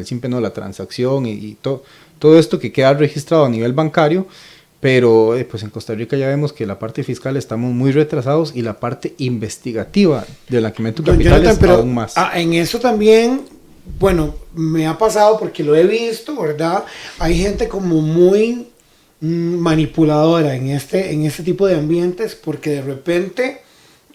simple no, la transacción y todo esto que queda registrado a nivel bancario, pero pues en Costa Rica ya vemos que la parte fiscal estamos muy retrasados y la parte investigativa del blanqueamiento de Don capitales Jonathan, pero aún más. en eso también, bueno, me ha pasado porque lo he visto, ¿verdad? Hay gente como muy manipuladora en este tipo de ambientes, porque de repente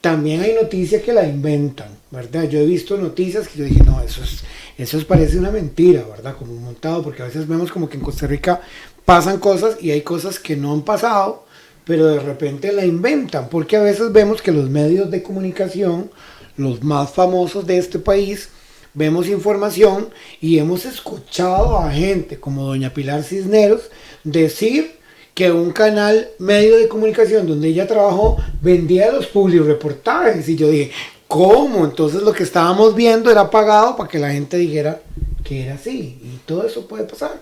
también hay noticias que la inventan, ¿verdad? Yo he visto noticias que yo dije, no, eso parece una mentira, ¿verdad? Como un montado, porque a veces vemos como que en Costa Rica pasan cosas y hay cosas que no han pasado, pero de repente la inventan, porque a veces vemos que los medios de comunicación, los más famosos de este país, vemos información y hemos escuchado a gente como doña Pilar Cisneros decir que un canal medio de comunicación donde ella trabajó vendía los publireportajes, y yo dije, ¿cómo? Entonces lo que estábamos viendo era pagado para que la gente dijera que era así, y todo eso puede pasar.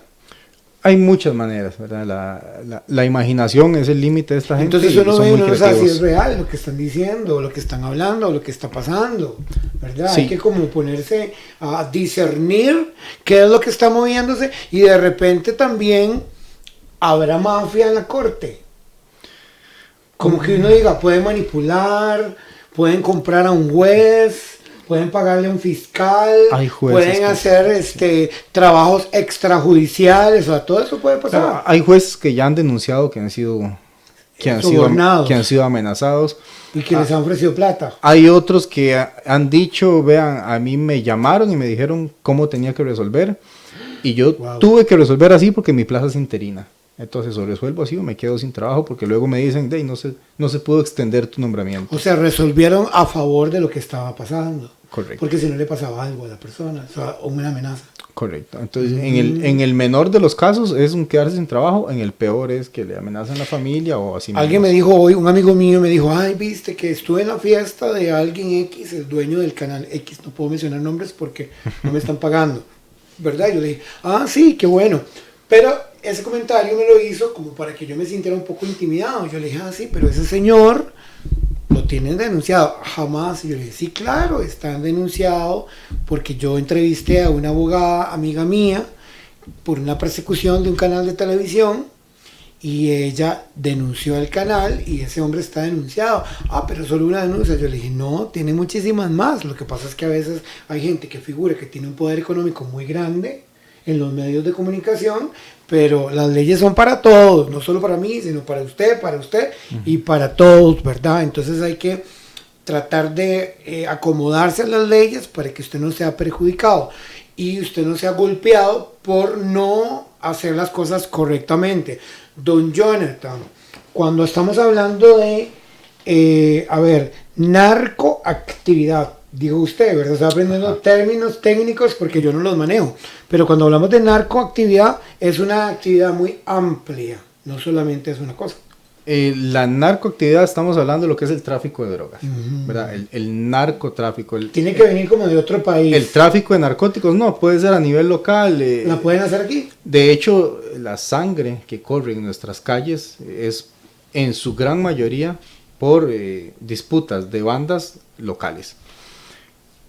Hay muchas maneras, ¿verdad? La imaginación es el límite de esta gente. Entonces y uno son ve, muy uno no sabe si creativos. es real lo que están diciendo, o lo que están hablando, o lo que está pasando, ¿verdad? Sí. Hay que como ponerse a discernir qué es lo que está moviéndose, y de repente también habrá mafia en la corte. Como que uno diga, pueden manipular, pueden comprar a un juez, pueden pagarle a un fiscal, Hay jueces pueden que- hacer trabajos extrajudiciales, o sea, todo eso puede O pasar. sea, hay jueces que ya han denunciado que han sido Sobornados. que han sido amenazados. Y que les han ofrecido plata. Hay otros que han dicho, vean, a mí me llamaron y me dijeron cómo tenía que resolver, y yo Wow. tuve que resolver así porque mi plaza es interina. Entonces, o resuelvo así o me quedo sin trabajo, porque luego me dicen, "Dey, no se pudo extender tu nombramiento". O sea, resolvieron a favor de lo que estaba pasando. Correcto. Porque si no le pasaba algo a la persona, o sea, una amenaza. Correcto. Entonces, en el menor de los casos es un quedarse sin trabajo, en el peor es que le amenazan la familia o así. Alguien me dijo hoy, un amigo mío me dijo, ay, viste que estuve en la fiesta de alguien X, el dueño del canal X, no puedo mencionar nombres porque no me están pagando, ¿verdad? Yo le dije, ah, sí, qué bueno. Pero ese comentario me lo hizo como para que yo me sintiera un poco intimidado. Yo le dije, ah, sí, pero ese señor lo tienen denunciado. Jamás. Y yo le dije, sí, claro, están denunciados porque yo entrevisté a una abogada amiga mía por una persecución de un canal de televisión, y ella denunció al canal y ese hombre está denunciado. Ah, pero solo una denuncia. Yo le dije, no, tiene muchísimas más. Lo que pasa es que a veces hay gente que figura que tiene un poder económico muy grande en los medios de comunicación, pero las leyes son para todos, no solo para mí, sino para usted y para todos, ¿verdad? Entonces hay que tratar de acomodarse a las leyes para que usted no sea perjudicado y usted no sea golpeado por no hacer las cosas correctamente. Don Jonathan, cuando estamos hablando de, narcoactividad, digo usted, ¿verdad? Está aprendiendo términos técnicos porque yo no los manejo, pero cuando hablamos de narcoactividad es una actividad muy amplia, no solamente es una cosa. La narcoactividad, estamos hablando de lo que es el tráfico de drogas, ¿verdad? El narcotráfico. Tiene que venir como de otro país. El tráfico de narcóticos, no, puede ser a nivel local. ¿La pueden hacer aquí? De hecho, la sangre que corre en nuestras calles es en su gran mayoría por disputas de bandas locales.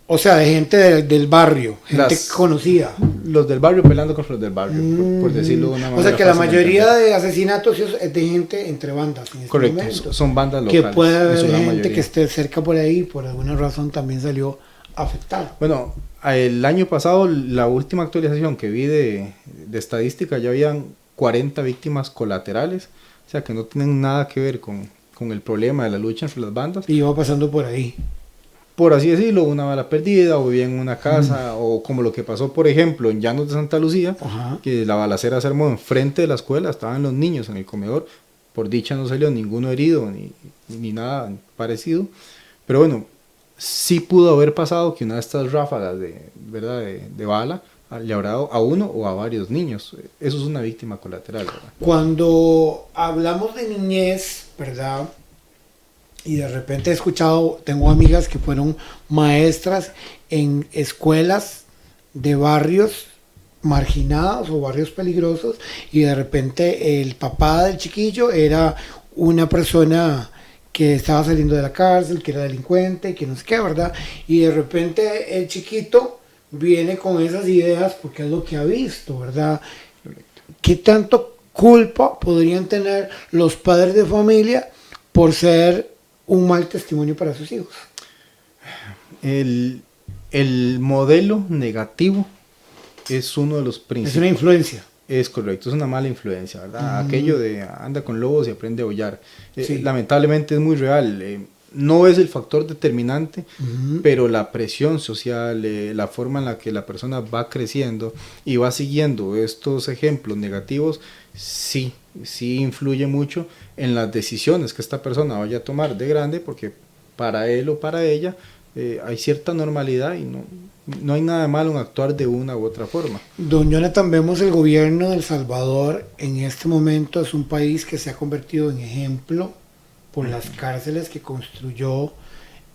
O sea, de gente del barrio, gente conocida. Los del barrio peleando contra los del barrio, por decirlo de una manera. O sea, que la fácil de mayoría entender. de asesinatos es de gente entre bandas. En este Correcto, momento. son bandas Que locales. puede en su haber gran gente mayoría. que esté cerca por ahí, por alguna razón también salió afectar. Bueno, el año pasado, la última actualización que vi de estadística, ya habían 40 víctimas colaterales, o sea que no tienen nada que ver con el problema de la lucha entre las bandas. Y iba pasando por ahí. Por así decirlo, una bala perdida, o vivía en una casa, o como lo que pasó, por ejemplo, en Llanos de Santa Lucía, Ajá. que la balacera se armó enfrente de la escuela, estaban los niños en el comedor, por dicha no salió ninguno herido, ni nada parecido, pero bueno, sí pudo haber pasado que una de estas ráfagas ¿verdad? de bala le habrá dado a uno o a varios niños. Eso es una víctima colateral, ¿verdad? Cuando hablamos de niñez, ¿verdad? Y de repente he escuchado, tengo amigas que fueron maestras en escuelas de barrios marginados o barrios peligrosos, y de repente el papá del chiquillo era una persona que estaba saliendo de la cárcel, que era delincuente, que no sé qué, ¿verdad? Y de repente el chiquito viene con esas ideas porque es lo que ha visto, ¿verdad? ¿Qué tanto culpa podrían tener los padres de familia por ser un mal testimonio para sus hijos? El modelo negativo es uno de los principales. Es una influencia. Es correcto, es una mala influencia, ¿verdad? Aquello de anda con lobos y aprende a aullar. Sí. Lamentablemente es muy real. No es el factor determinante, pero la presión social, la forma en la que la persona va creciendo y va siguiendo estos ejemplos negativos, sí influye mucho en las decisiones que esta persona vaya a tomar de grande, porque para él o para ella hay cierta normalidad y no hay nada de malo en actuar de una u otra forma. Don Jonathan, vemos el gobierno de El Salvador en este momento es un país que se ha convertido en ejemplo por las cárceles que construyó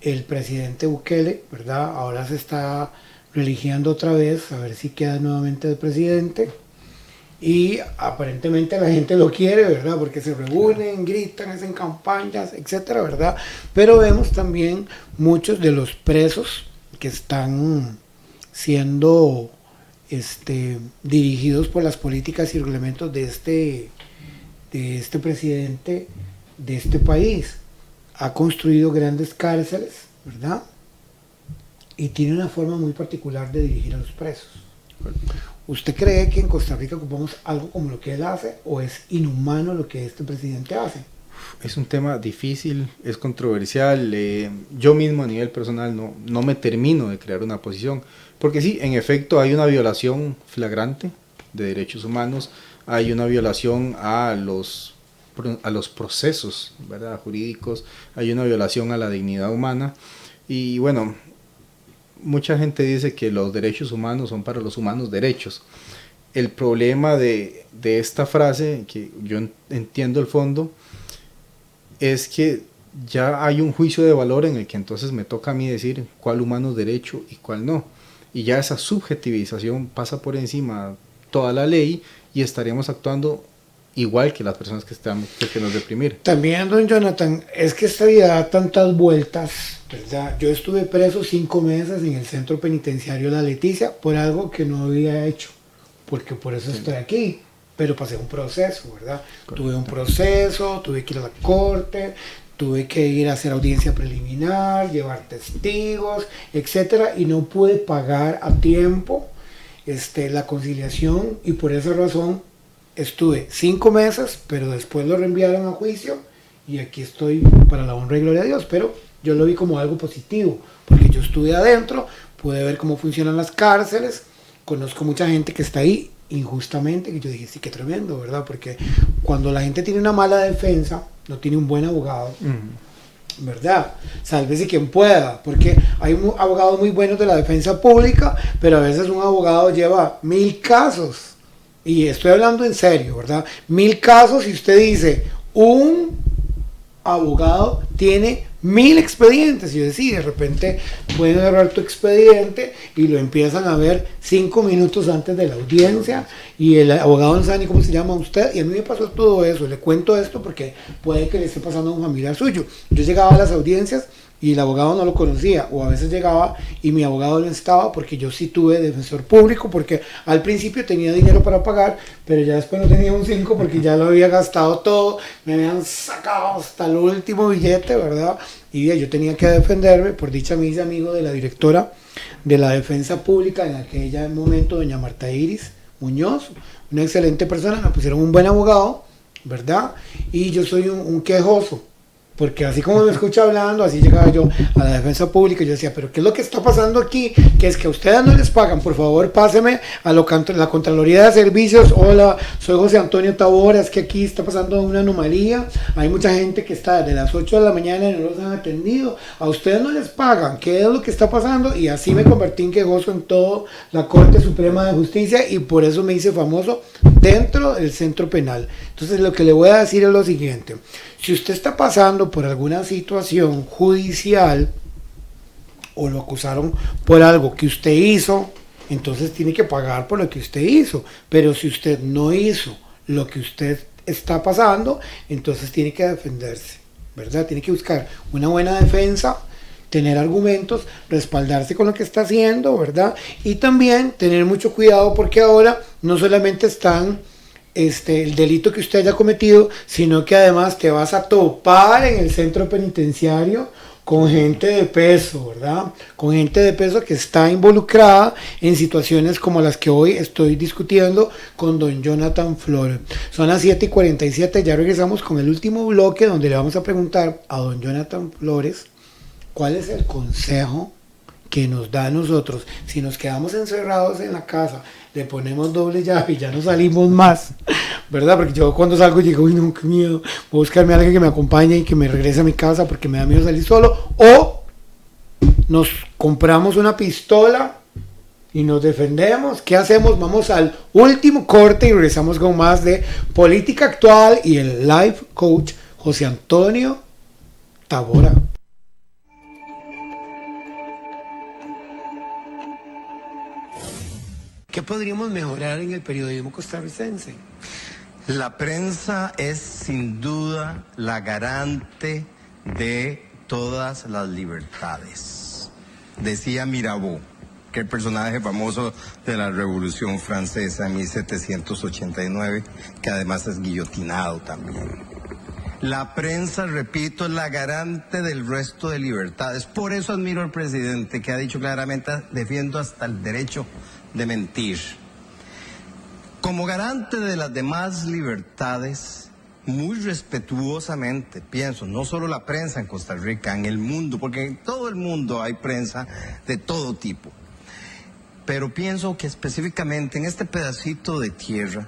el presidente Bukele, ¿verdad? Ahora se está reeligiendo otra vez, a ver si queda nuevamente el presidente. Y aparentemente la gente lo quiere, ¿verdad? Porque se reúnen, gritan, hacen campañas, etcétera, ¿verdad? Pero vemos también muchos de los presos que están siendo dirigidos por las políticas y reglamentos de este presidente de este país. Ha construido grandes cárceles, ¿verdad? Y tiene una forma muy particular de dirigir a los presos. ¿Usted cree que en Costa Rica ocupamos algo como lo que él hace, o es inhumano lo que este presidente hace? Es un tema difícil, es controversial. Yo mismo a nivel personal no me termino de crear una posición, porque sí, en efecto hay una violación flagrante de derechos humanos, hay una violación a los procesos, ¿verdad?, jurídicos, hay una violación a la dignidad humana, y bueno, mucha gente dice que los derechos humanos son para los humanos derechos. El problema de esta frase, que yo entiendo el fondo, es que ya hay un juicio de valor en el que entonces me toca a mí decir cuál humano es derecho y cuál no, y ya esa subjetivización pasa por encima toda la ley y estaríamos actuando igual que las personas que nos reprimir. También, don Jonathan, es que esta vida da tantas vueltas, ¿verdad? Yo estuve preso 5 meses en el centro penitenciario La Leticia por algo que no había hecho, porque por eso estoy aquí, pero pasé un proceso, ¿verdad? Correcto. Tuve un proceso, tuve que ir a la corte, tuve que ir a hacer audiencia preliminar, llevar testigos, etcétera, y no pude pagar a tiempo la conciliación, y por esa razón estuve 5 meses, pero después lo reenviaron a juicio y aquí estoy para la honra y gloria de Dios. Pero yo lo vi como algo positivo, porque yo estuve adentro, pude ver cómo funcionan las cárceles, conozco mucha gente que está ahí injustamente, que yo dije, sí, qué tremendo, ¿verdad? Porque cuando la gente tiene una mala defensa, no tiene un buen abogado, ¿verdad? Sálvese quien pueda, porque hay abogados muy buenos de la defensa pública, pero a veces un abogado lleva 1000 casos. Y estoy hablando en serio, ¿verdad? 1000 casos, y usted dice, un abogado tiene 1000 expedientes. Y yo decía, de repente pueden agarrar tu expediente y lo empiezan a ver 5 minutos antes de la audiencia, y el abogado no sabe ni cómo se llama usted. Y a mí me pasó todo eso. Le cuento esto porque puede que le esté pasando a un familiar suyo. Yo llegaba a las audiencias y el abogado no lo conocía, o a veces llegaba y mi abogado no estaba, porque yo sí tuve defensor público, porque al principio tenía dinero para pagar, pero ya después no tenía un 5 porque ya lo había gastado todo, me habían sacado hasta el último billete, ¿verdad? y yo tenía que defenderme. Por dicha me hice amigo de la directora de la Defensa Pública en aquel momento, doña Marta Iris Muñoz, una excelente persona, me pusieron un buen abogado, ¿verdad? Y yo soy un quejoso, porque así como me escucha hablando, así llegaba yo a la Defensa Pública y yo decía, pero ¿qué es lo que está pasando aquí? Que es que a ustedes no les pagan, por favor páseme a la Contraloría de Servicios. Hola, soy José Antonio Tabora, es que aquí está pasando una anomalía, hay mucha gente que está desde las 8 de la mañana y no los han atendido, a ustedes no les pagan, ¿qué es lo que está pasando? Y así me convertí en quejoso en toda la Corte Suprema de Justicia y por eso me hice famoso dentro del centro penal. Entonces lo que le voy a decir es lo siguiente: si usted está pasando por alguna situación judicial o lo acusaron por algo que usted hizo, entonces tiene que pagar por lo que usted hizo. Pero si usted no hizo lo que usted está pasando, entonces tiene que defenderse, ¿verdad? Tiene que buscar una buena defensa, tener argumentos, respaldarse con lo que está haciendo, ¿verdad? Y también tener mucho cuidado, porque ahora no solamente están el delito que usted haya cometido, sino que además te vas a topar en el centro penitenciario con gente de peso, ¿verdad? Con gente de peso que está involucrada en situaciones como las que hoy estoy discutiendo con don Jonathan Flores. Son las 7:47, ya regresamos con el último bloque donde le vamos a preguntar a don Jonathan Flores cuál es el consejo que nos da a nosotros. Si nos quedamos encerrados en la casa, le ponemos doble llave y ya no salimos más, ¿verdad? Porque yo cuando salgo digo, uy, no, qué miedo, voy a buscarme a alguien que me acompañe y que me regrese a mi casa porque me da miedo salir solo. O nos compramos una pistola y nos defendemos. ¿Qué hacemos? Vamos al último corte y regresamos con más de política actual y el life coach José Antonio Tabora. ¿Qué podríamos mejorar en el periodismo costarricense? La prensa es sin duda la garante de todas las libertades. Decía Mirabeau, que el personaje famoso de la Revolución Francesa en 1789, que además es guillotinado también. La prensa, repito, es la garante del resto de libertades. Por eso admiro al presidente, que ha dicho claramente, defiendo hasta el derecho de mentir. Como garante de las demás libertades, muy respetuosamente pienso, no solo la prensa en Costa Rica, en el mundo, porque en todo el mundo hay prensa de todo tipo, pero pienso que específicamente en este pedacito de tierra,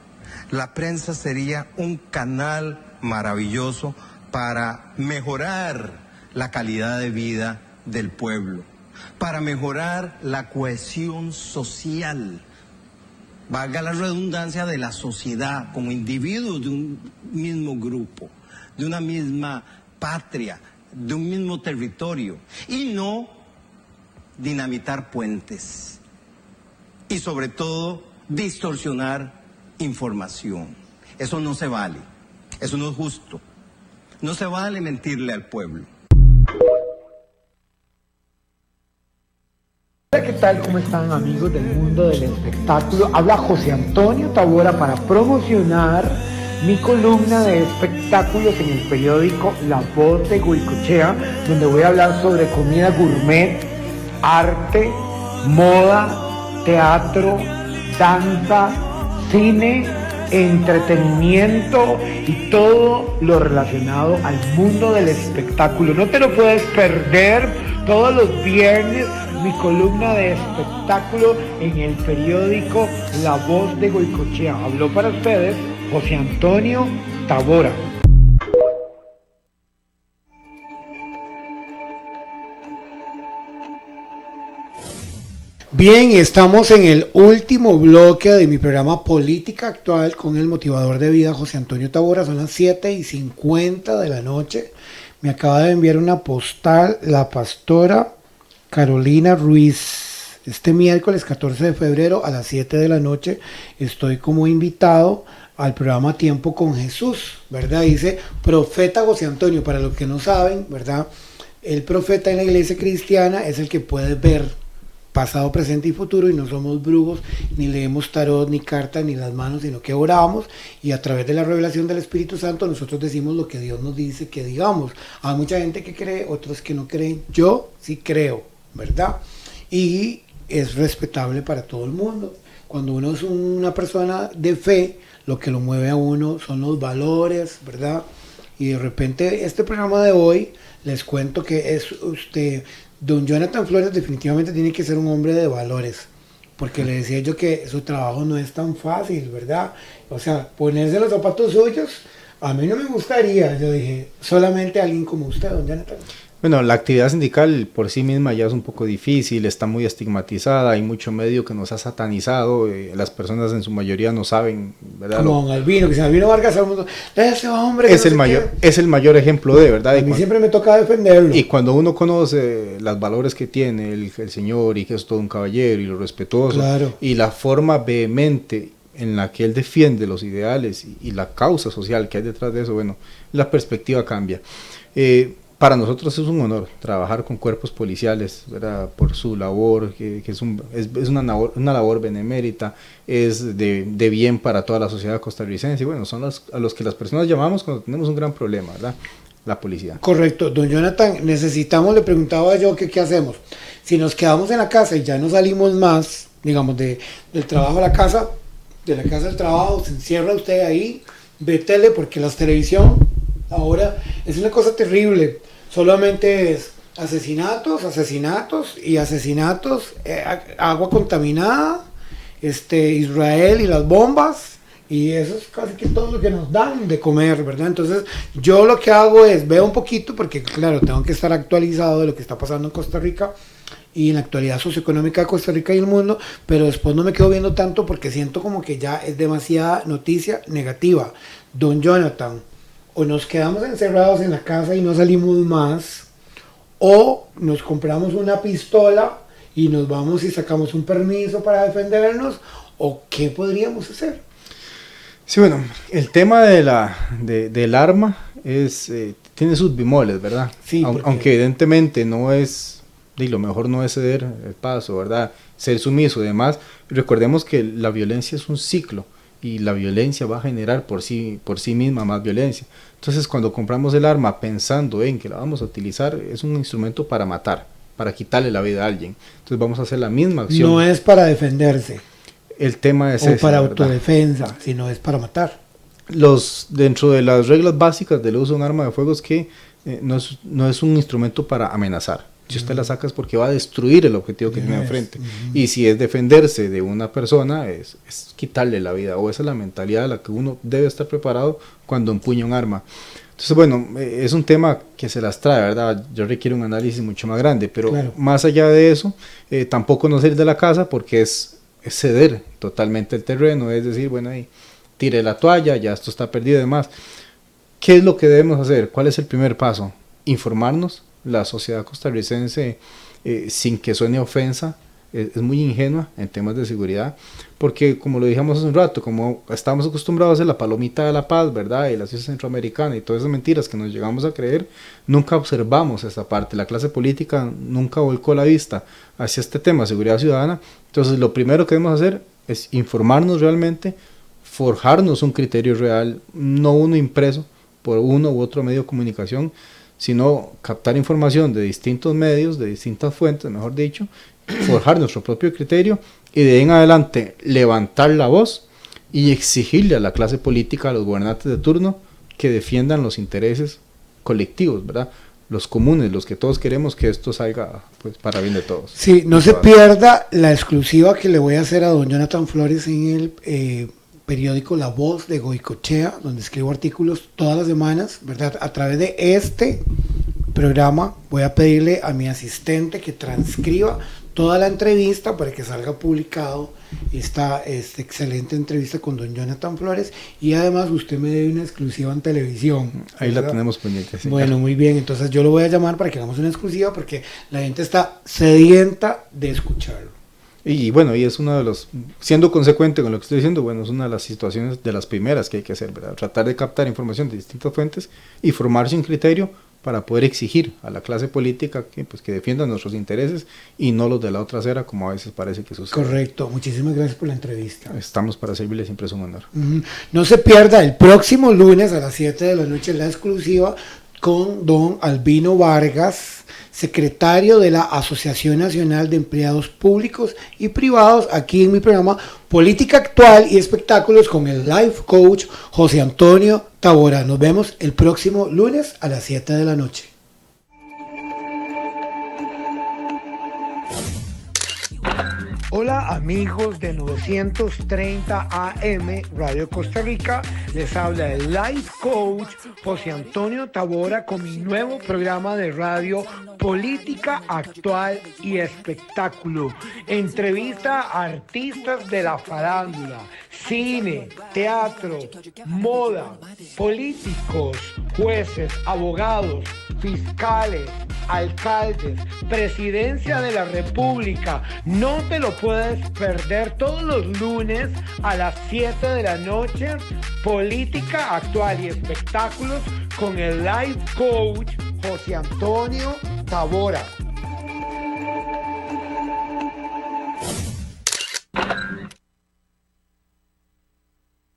la prensa sería un canal maravilloso para mejorar la calidad de vida del pueblo, para mejorar la cohesión social, valga la redundancia, de la sociedad, como individuos de un mismo grupo, de una misma patria, de un mismo territorio, y no dinamitar puentes, y sobre todo distorsionar información. Eso no se vale, eso no es justo, no se vale mentirle al pueblo. Hola, ¿qué tal? ¿Cómo están, amigos del mundo del espectáculo? Habla José Antonio Tabora para promocionar mi columna de espectáculos en el periódico La Voz de Goicoechea, donde voy a hablar sobre comida gourmet, arte, moda, teatro, danza, cine, entretenimiento y todo lo relacionado al mundo del espectáculo. No te lo puedes perder todos los viernes, mi columna de espectáculo en el periódico La Voz de Goicoechea. Habló para ustedes José Antonio Tabora. Bien, estamos en el último bloque de mi programa Política Actual con el motivador de vida José Antonio Tabora. Son las 7:50 de la noche. Me acaba de enviar una postal la pastora Carolina Ruiz. Este miércoles 14 de febrero a las 7 de la noche estoy como invitado al programa Tiempo con Jesús, ¿verdad? Dice profeta José Antonio, para los que no saben, ¿verdad? El profeta en la iglesia cristiana es el que puede ver pasado, presente y futuro, y no somos brujos, ni leemos tarot, ni cartas, ni las manos, sino que oramos, y a través de la revelación del Espíritu Santo nosotros decimos lo que Dios nos dice que digamos. Hay mucha gente que cree, otros que no creen. Yo sí creo, ¿verdad? Y es respetable para todo el mundo. Cuando uno es una persona de fe, lo que lo mueve a uno son los valores, ¿verdad? Y de repente este programa de hoy, les cuento que es don Jonathan Flores definitivamente tiene que ser un hombre de valores, porque le decía yo que su trabajo no es tan fácil, ¿verdad? O sea, ponerse los zapatos suyos, a mí no me gustaría. Yo dije, solamente alguien como usted, don Jonathan. Bueno, la actividad sindical por sí misma ya es un poco difícil, está muy estigmatizada, hay mucho medio que nos ha satanizado, las personas en su mayoría no saben, ¿verdad? Como don Albino, que si Albino Vargas, todo el mundo, ese hombre es, no es el mayor ejemplo de, ¿verdad? A mí siempre me toca defenderlo. Y cuando uno conoce los valores que tiene el señor, y que es todo un caballero y lo respetuoso, claro, y la forma vehemente en la que él defiende los ideales y la causa social que hay detrás de eso, bueno, la perspectiva cambia. Para nosotros es un honor trabajar con cuerpos policiales, ¿verdad? Por su labor, que es una labor benemérita, es de bien para toda la sociedad costarricense. Y bueno, son a los que las personas llamamos cuando tenemos un gran problema, ¿verdad? La policía. Correcto. Don Jonathan, necesitamos, le preguntaba yo que qué hacemos. Si nos quedamos en la casa y ya no salimos más, digamos, del trabajo a la casa, de la casa al trabajo, se encierra usted ahí, ve tele, porque la televisión ahora es una cosa terrible. Solamente es asesinatos, agua contaminada, Israel y las bombas, y eso es casi que todo lo que nos dan de comer, ¿verdad? Entonces yo lo que hago es, veo un poquito, porque claro, tengo que estar actualizado de lo que está pasando en Costa Rica y en la actualidad socioeconómica de Costa Rica y el mundo, pero después no me quedo viendo tanto porque siento como que ya es demasiada noticia negativa. Don Jonathan, o nos quedamos encerrados en la casa y no salimos más, o nos compramos una pistola y nos vamos y sacamos un permiso para defendernos, o qué podríamos hacer. Sí, bueno, el tema del arma tiene sus bemoles, ¿verdad? Sí, aunque evidentemente no es, lo mejor no es ceder el paso, ¿verdad? Ser sumiso y demás. Recordemos que la violencia es un ciclo, y la violencia va a generar por sí misma más violencia. Entonces, cuando compramos el arma pensando en que la vamos a utilizar, es un instrumento para matar, para quitarle la vida a alguien. Entonces vamos a hacer la misma acción. No es para defenderse. El tema es o ese, para ¿verdad? Autodefensa, sino es para matar. Dentro de las reglas básicas del uso de un arma de fuego es que no es un instrumento para amenazar. Si usted la saca es porque va a destruir el objetivo que tiene enfrente. Y si es defenderse de una persona, es quitarle la vida. O esa es la mentalidad a la que uno debe estar preparado cuando empuña un arma. Entonces, bueno, es un tema que se las trae, ¿verdad? Yo requiere un análisis mucho más grande. Pero claro, más allá de eso, tampoco no salir de la casa porque es ceder totalmente el terreno. Es decir, bueno, ahí tire la toalla, ya esto está perdido y demás. ¿Qué es lo que debemos hacer? ¿Cuál es el primer paso? Informarnos. La sociedad costarricense, sin que suene ofensa, es muy ingenua en temas de seguridad, porque como lo dijimos hace un rato, como estamos acostumbrados a hacer la palomita de la paz, ¿verdad? Y la ciudad centroamericana y todas esas mentiras que nos llegamos a creer, nunca observamos esta parte. La clase política nunca volcó la vista hacia este tema de seguridad ciudadana. Entonces lo primero que debemos hacer es informarnos realmente, forjarnos un criterio real, no uno impreso por uno u otro medio de comunicación, sino captar información de distintos medios, de distintas fuentes, mejor dicho, forjar nuestro propio criterio y de ahí en adelante levantar la voz y exigirle a la clase política, a los gobernantes de turno, que defiendan los intereses colectivos, ¿verdad? Los comunes, los que todos queremos que esto salga pues, para bien de todos. Sí, no se pierda la exclusiva que le voy a hacer a don Jonathan Flores en el periódico La Voz de Goicoechea, donde escribo artículos todas las semanas, ¿verdad? A través de este programa voy a pedirle a mi asistente que transcriba toda la entrevista para que salga publicado esta excelente entrevista con don Jonathan Flores, y además usted me debe una exclusiva en televisión. Ahí ¿verdad? La tenemos pendiente. Sí, bueno, claro. Muy bien, entonces yo lo voy a llamar para que hagamos una exclusiva porque la gente está sedienta de escucharlo. Y bueno, y es uno de los, siendo consecuente con lo que estoy diciendo, bueno, es una de las situaciones de las primeras que hay que hacer, ¿verdad? Tratar de captar información de distintas fuentes y formarse un criterio para poder exigir a la clase política que, pues, que defienda nuestros intereses y no los de la otra acera, como a veces parece que sucede. Correcto, muchísimas gracias por la entrevista. Estamos para servirles, siempre es un honor. No se pierda el próximo lunes a las 7 de la noche la exclusiva con don Albino Vargas, secretario de la Asociación Nacional de Empleados Públicos y Privados, aquí en mi programa Política Actual y Espectáculos con el Life Coach José Antonio Tavora. Nos vemos el próximo lunes a las 7 de la noche. Hola amigos de 930 AM Radio Costa Rica, les habla el Life Coach José Antonio Tavora con mi nuevo programa de radio Política Actual y Espectáculo. Entrevista a artistas de la farándula, cine, teatro, moda, políticos, jueces, abogados, fiscales, alcaldes, presidencia de la República. No te lo puedes perder todos los lunes a las 7 de la noche. Política Actual y Espectáculos con el Life Coach José Antonio Tavora.